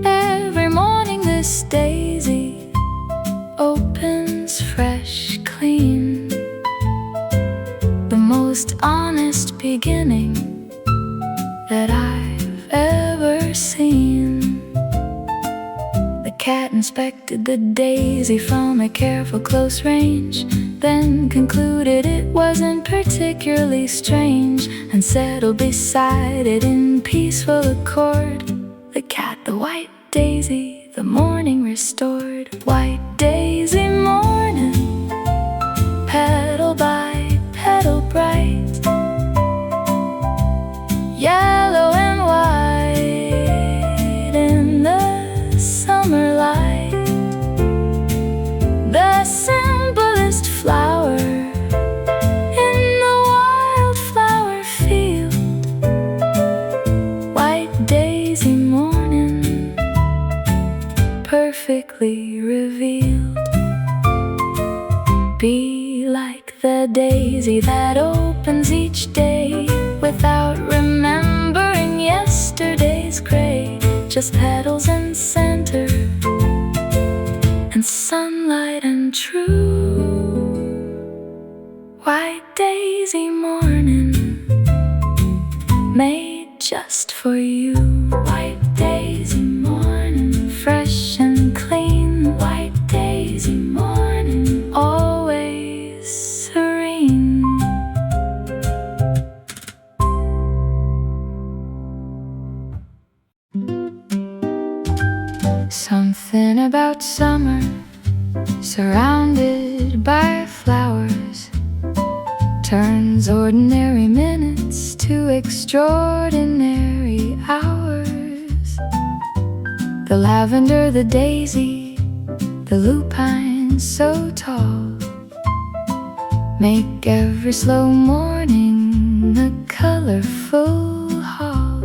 Speaker 1: Every morning this daisy opens fresh, clean, the most honest beginning that I've ever seen. The cat inspected the daisy from a careful close range, then concluded it wasn't particularly strange, and settled beside it in peaceful accord. The cat, the white daisy, the morning restored. White daisy morning, petal by petal bright, yellow and white in the summer light. The simplest flower in the wildflower field. White daisy morning, perfectly revealed. Be like the daisy that opens each day without remembering yesterday's gray. Just petals and center and sunlight and true. White daisy morning, made just for you. White daisy morning, fresh and clean. White daisy morning, always serene. Something about summer surrounded by flowers, turns ordinary minutes to extraordinary hours. The lavender, the daisy, the lupine so tall make every slow morning a colorful hall.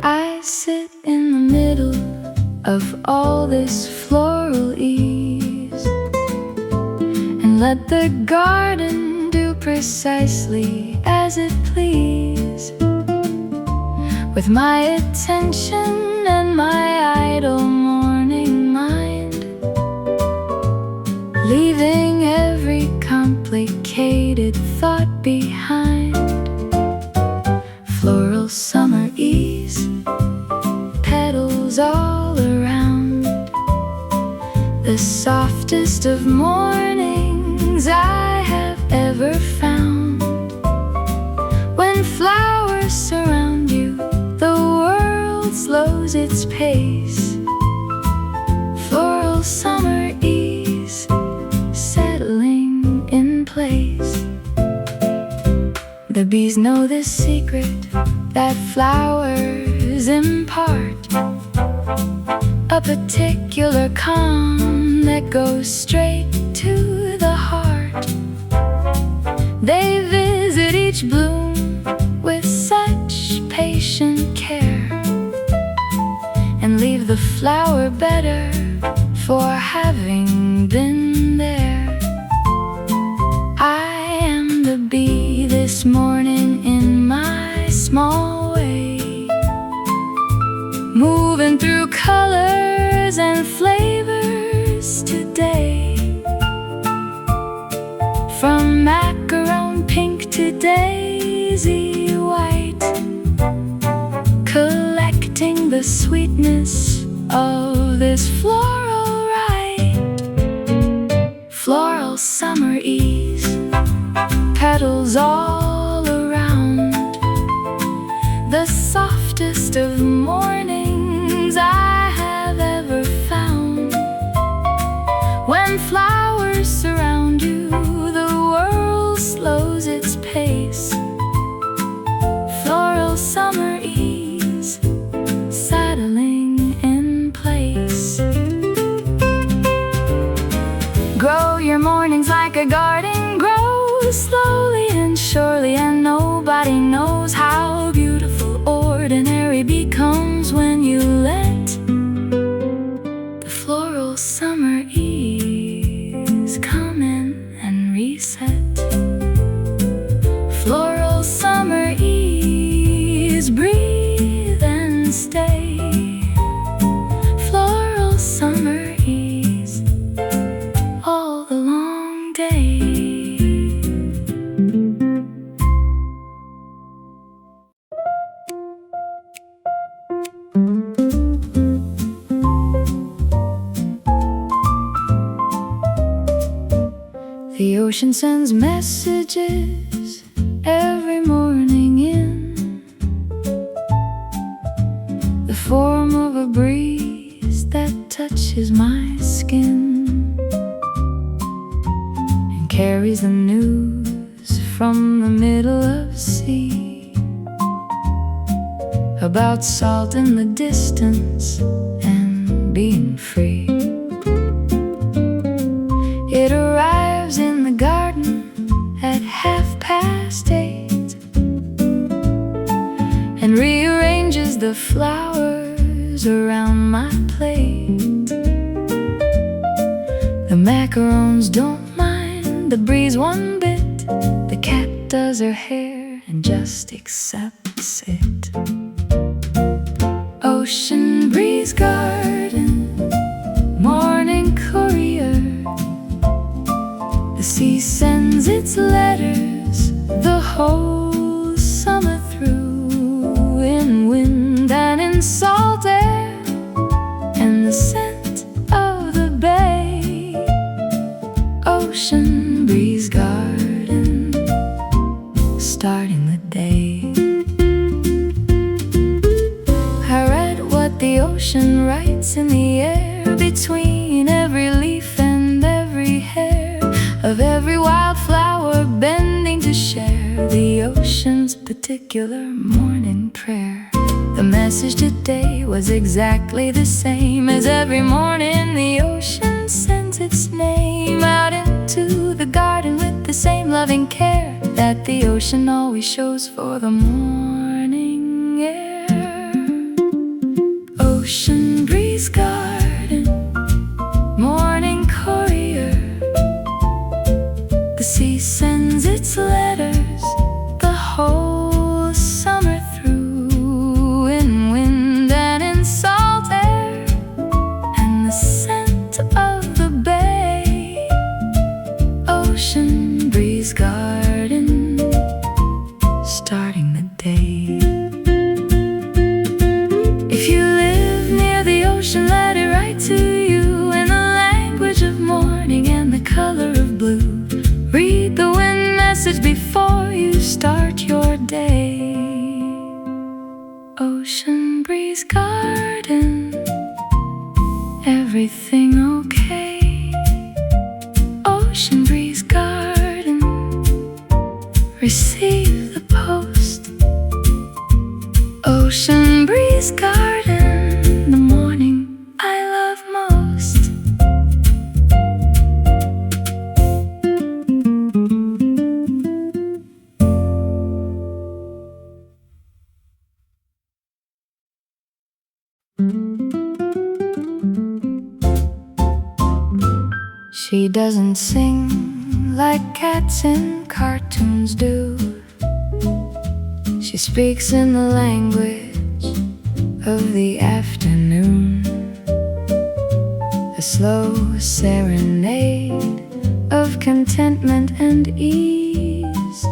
Speaker 1: I sit in the middle of all this floral ease and let the garden do precisely as it please, with my attention and my idle morning mind, leaving every complicated thought behind. Floral summer ease, petals all around, the softest of mornings I have ever found. When flowers surround you, the world slows its pace. Floral summer ease, settling in place. The bees know the secret that flowers impart, a particular calm that goes straight to the heart. They visit each bloom with such patient care and leave the flower better for having been there. I am the bee this morning in my small way, moving through colors and flavors today. From macaron pink to daisy white, collecting the sweetness of this floral rite. Floral summer ease, petals all around, the softest of mornings I have ever found. When flowers surround you, the world slows its pace. Floral summer ease, settling in place. Grow your mornings like a garden grows, slowly and surely, and nobody knows how beautiful ordinary becomes when you let the floral summer ease come in and reset. Floral summer ease, breathe and stay. Floral summer ease, all the long day. The ocean sends messages every morning in the form of a breeze that touches my skin and carries the news from the middle of sea about salt in the distance and being free. It arrives in the garden at 8:30 and rearranges the flowers around my plate. The macarons don't mind the breeze one bit. The cat does her hair and just accepts it. Ocean breeze garden, morning courier. The sea sends its letters the whole summer through, in wind and in salt air and the scent of the bay. Ocean breeze garden, starting the day. I read what the ocean writes in the air between every leaf of every wildflower bending to share the ocean's particular morning prayer. The message today was exactly the same as every morning the ocean sends its name out into the garden with the same loving care that the ocean always shows for the morning air. Ocean breeze garden, morning courier. The sea sends its letters the whole summer through, in wind and in salt air, and the scent of the bay. Ocean breeze garden, starting the day. If you live near the ocean, let it write to you in the language of morning and the color of blue. Read the wind message before you start your day. Ocean breeze garden, everything okay? Ocean breeze garden, receive the post. Ocean breeze garden, the morning I love most. She doesn't sing like cats in cartoons do. She speaks in the language of the afternoon, a slow serenade of contentment and ease,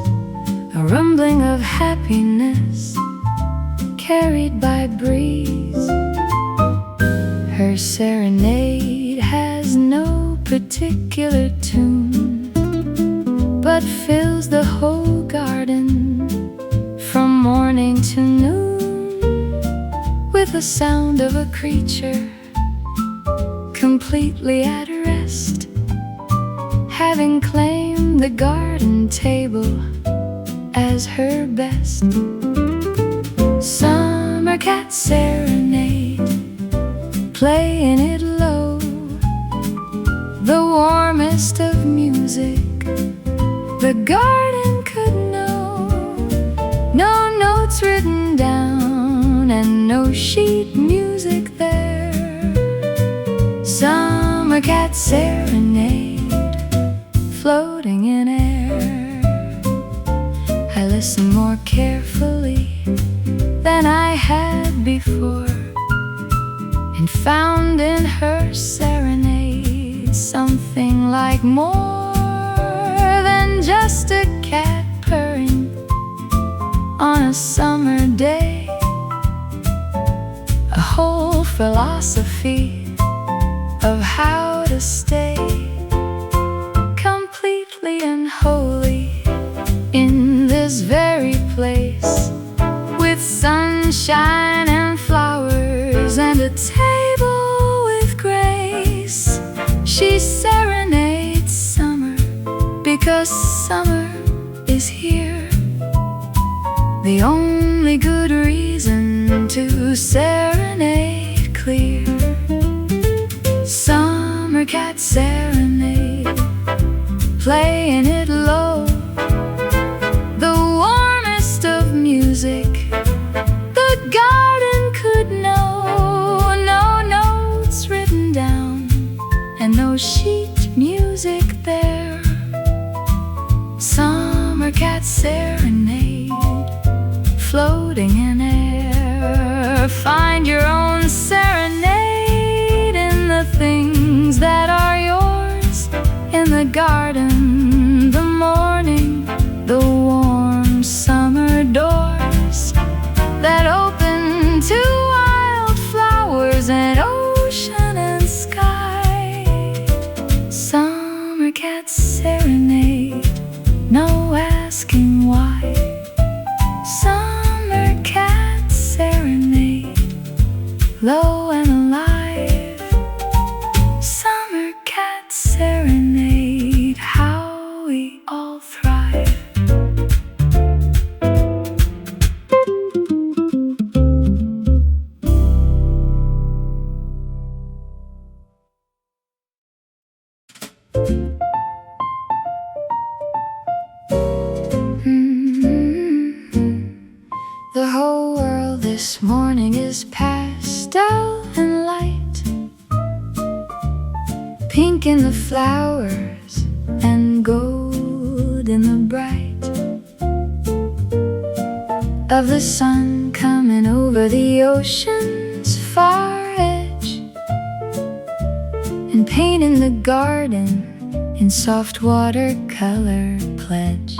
Speaker 1: a rumbling of happiness carried by breeze. Her serenade has no particular tune, but fills the whole garden from morning to noon with the sound of a creature completely at rest, having claimed the garden table as her best. Summer Cat Serenade, playing it low, the warmest of music the garden could know. No notes written down and no sheet music there. Summer Cat Serenade, floating in air. I listened more carefully than I had before, and found in her serenade something like more than just a cat purring on a summer day. A whole philosophy of how to stay completely and wholly in this very place, with sunshine and flowers and a table with grace. She serenades summer because summer is here, the only good reason to serenade clear. Summer Cat Serenade, playing it low, the warmest of music the garden could know. No notes written down and no sheet music there. Summer Cat Serenade, floating in air. Find your own serenade in the things that are yours, in the garden, the morning, the warm summer doors that open to wildflowers and ocean and sky. Summer Cat Serenade, no asking why. Summer Cat Serenade, low and alive. Summer Cat Serenade, how This morning is pastel and light, pink in the flowers and gold in the bright of the sun coming over the ocean's far edge, and painting the garden in soft watercolor pledge.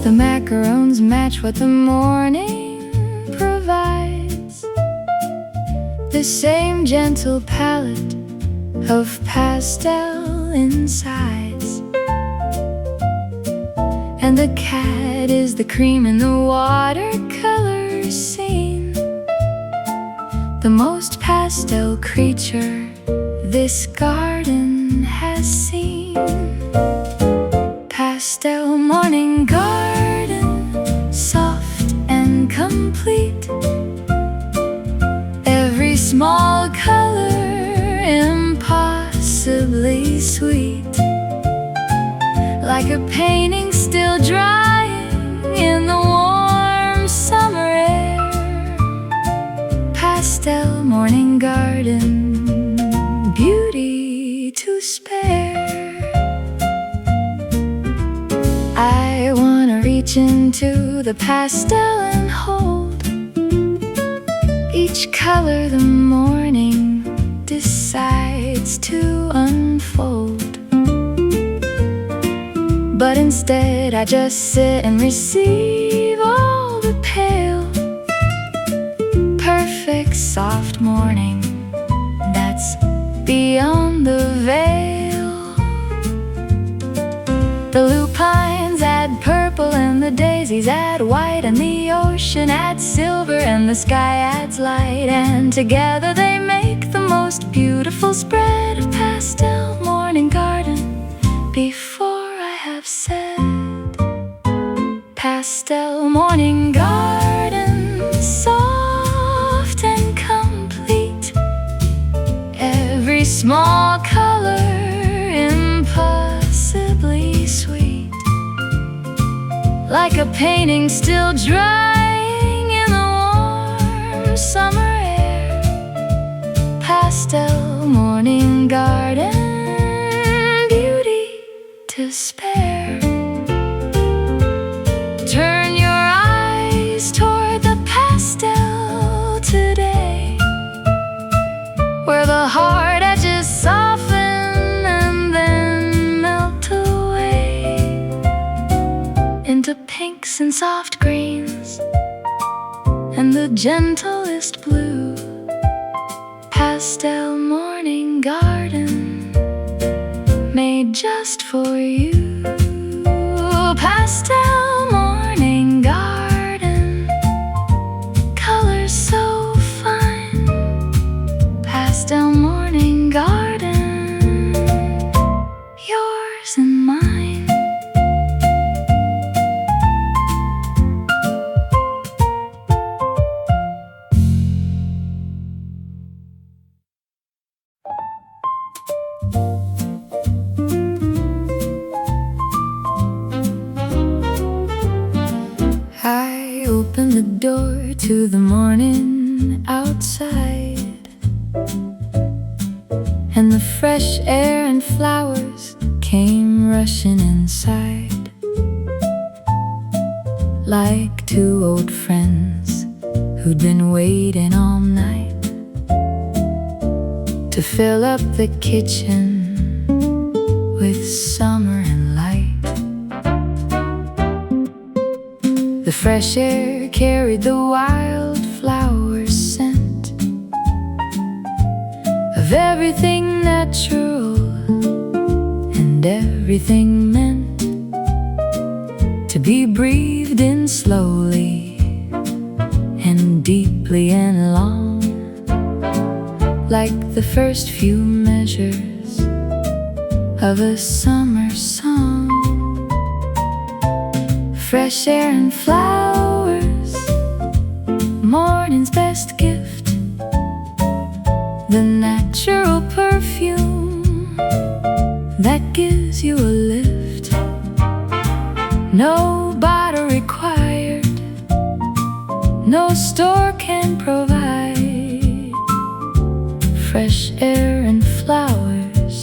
Speaker 1: The macarons match what the morning provides, the same gentle palette of pastel insides. And the cat is the cream in the watercolor scene, the most pastel creature this garden has seen. Pastel morning garden, soft and complete, every small color impossibly sweet, like a painting still drying in the warm summer air. Pastel morning garden, beauty to spare. I wanna reach into the pastel and hold each color the morning decides to unfold. But instead I just sit and receive all the pale, perfect soft morning that's beyond the veil. The lupines add purple and the daisies add white, and the ocean adds silver and the sky adds light, and together they make the most beautiful spread of pastel morning garden. Before I have said, pastel morning garden, soft and complete, every small color impossibly sweet, like a painting still drying in the warm summer air. Pastel morning garden, beauty to spare. Turn your eyes toward the pastel today, where the hard edges soften and then melt away into pinks and soft greens and the gentlest blue. Pastel morning garden, made just for you. Pastel morning garden, colors so fine. Pastel morning garden, yours and mine. I open the door to the morning outside, and the fresh air and flowers came rushing inside, like two old friends who'd been waiting all night to fill up the kitchen with summer and light. The fresh air carried the wildflower scent of everything natural and everything meant to be breathed in slowly and deeply and long, like the first few measures of a summer song. Fresh air and flowers, morning's best gift, the natural perfume that gives you a lift. No bottle required, store can provide. Fresh air and flowers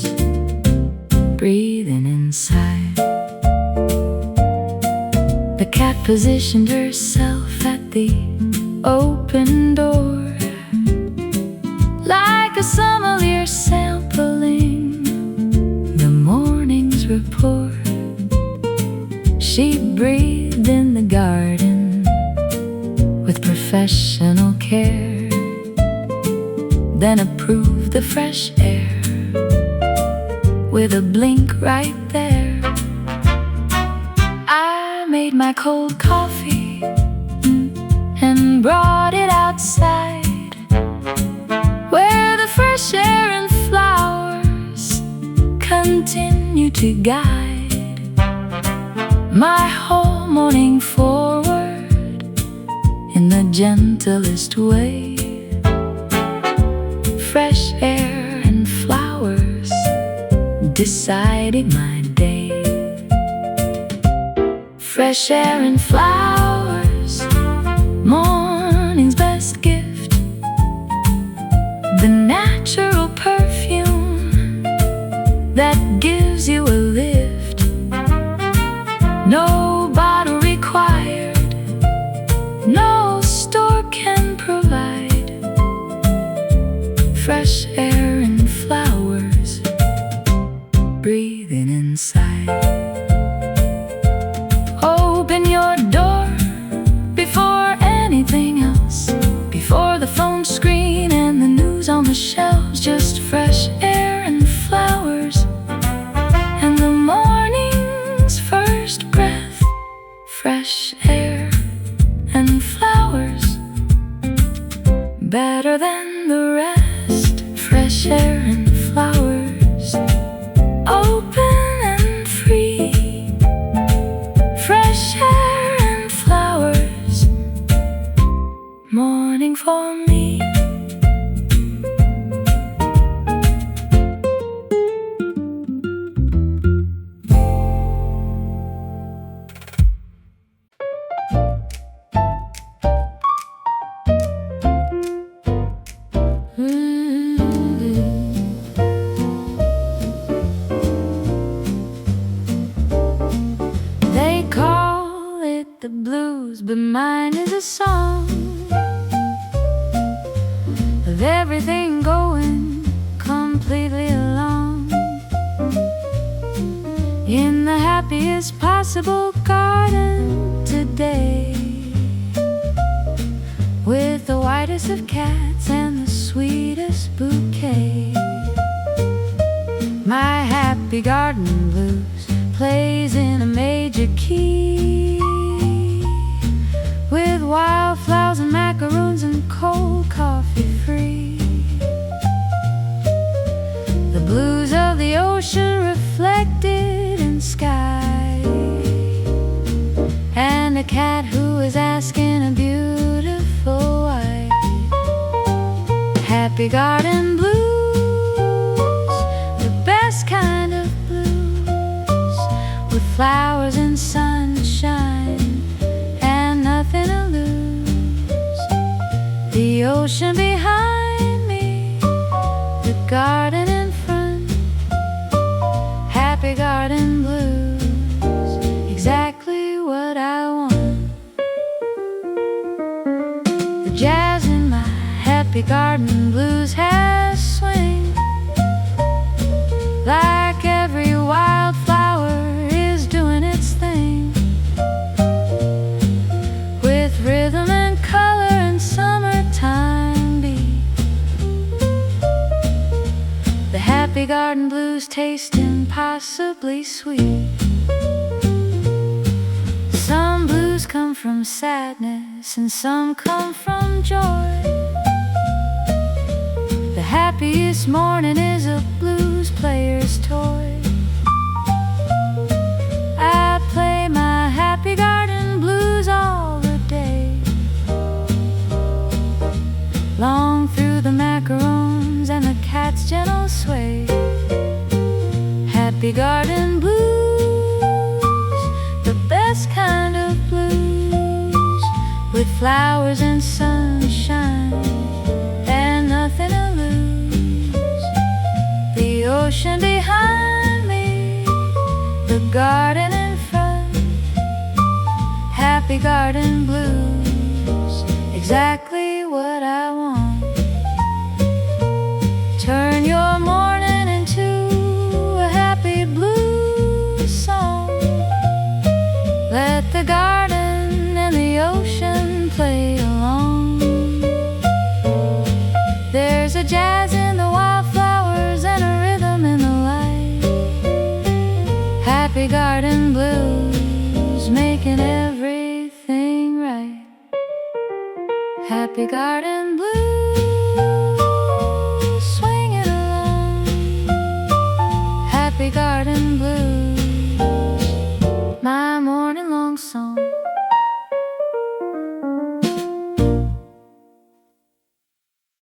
Speaker 1: breathing inside. The cat positioned herself at the open door, like a sommelier sampling the morning's report. She breathed in the garden with professional care, then approved the fresh air with a blink right there. I made my cold coffee and brought it outside, where the fresh air and flowers continue to guide my whole morning forward in the gentlest way. Fresh air and flowers deciding my day. Fresh air and flowers, morning's best gift. The natural perfume that gives you a lift. No bottle required, no store can provide. Fresh air and flowers breathing inside. Open your door before anything else, before the phone screen and the news on the shelves. Just fresh air and flowers and the morning's first breath. Fresh air and flowers, better than the rest. Fresh air and flowers, open and free. Fresh air and flowers, morning for me. They call it the blues, but mine is a song of everything going completely along in the happiest possible garden today, with the whitest of cats and the sweetest bouquet. My happy garden blues plays in a major key, with wildflowers and macarons and cold coffee free. The blues of the ocean reflected in sky, and a cat who is asking a beautiful wife. Happy garden blues, the best kind of blues, with flowers and sunshine and nothing to lose. The ocean behind me, the garden in front. Happy garden blues, exactly what I want. The jazz in my happy garden blues has swing, like every wildflower is doing its thing, with rhythm and color and summertime beat. The happy garden blues taste impossibly sweet. Some blues come from sadness and some come from joy. The happiest morning is a blues player's toy. I play my happy garden blues all the day, long through the macarons and the cat's gentle sway. Happy garden blues, the best kind of blues, with flowers and sunshine, and nothing to lose. The ocean behind me, the garden in front, happy garden blues, exactly what I want. Turn your morning into a happy blues song. Let the garden and the ocean play along. There's a jazz in the wildflowers and a rhythm in the light. Happy garden blues, making everything right. Happy garden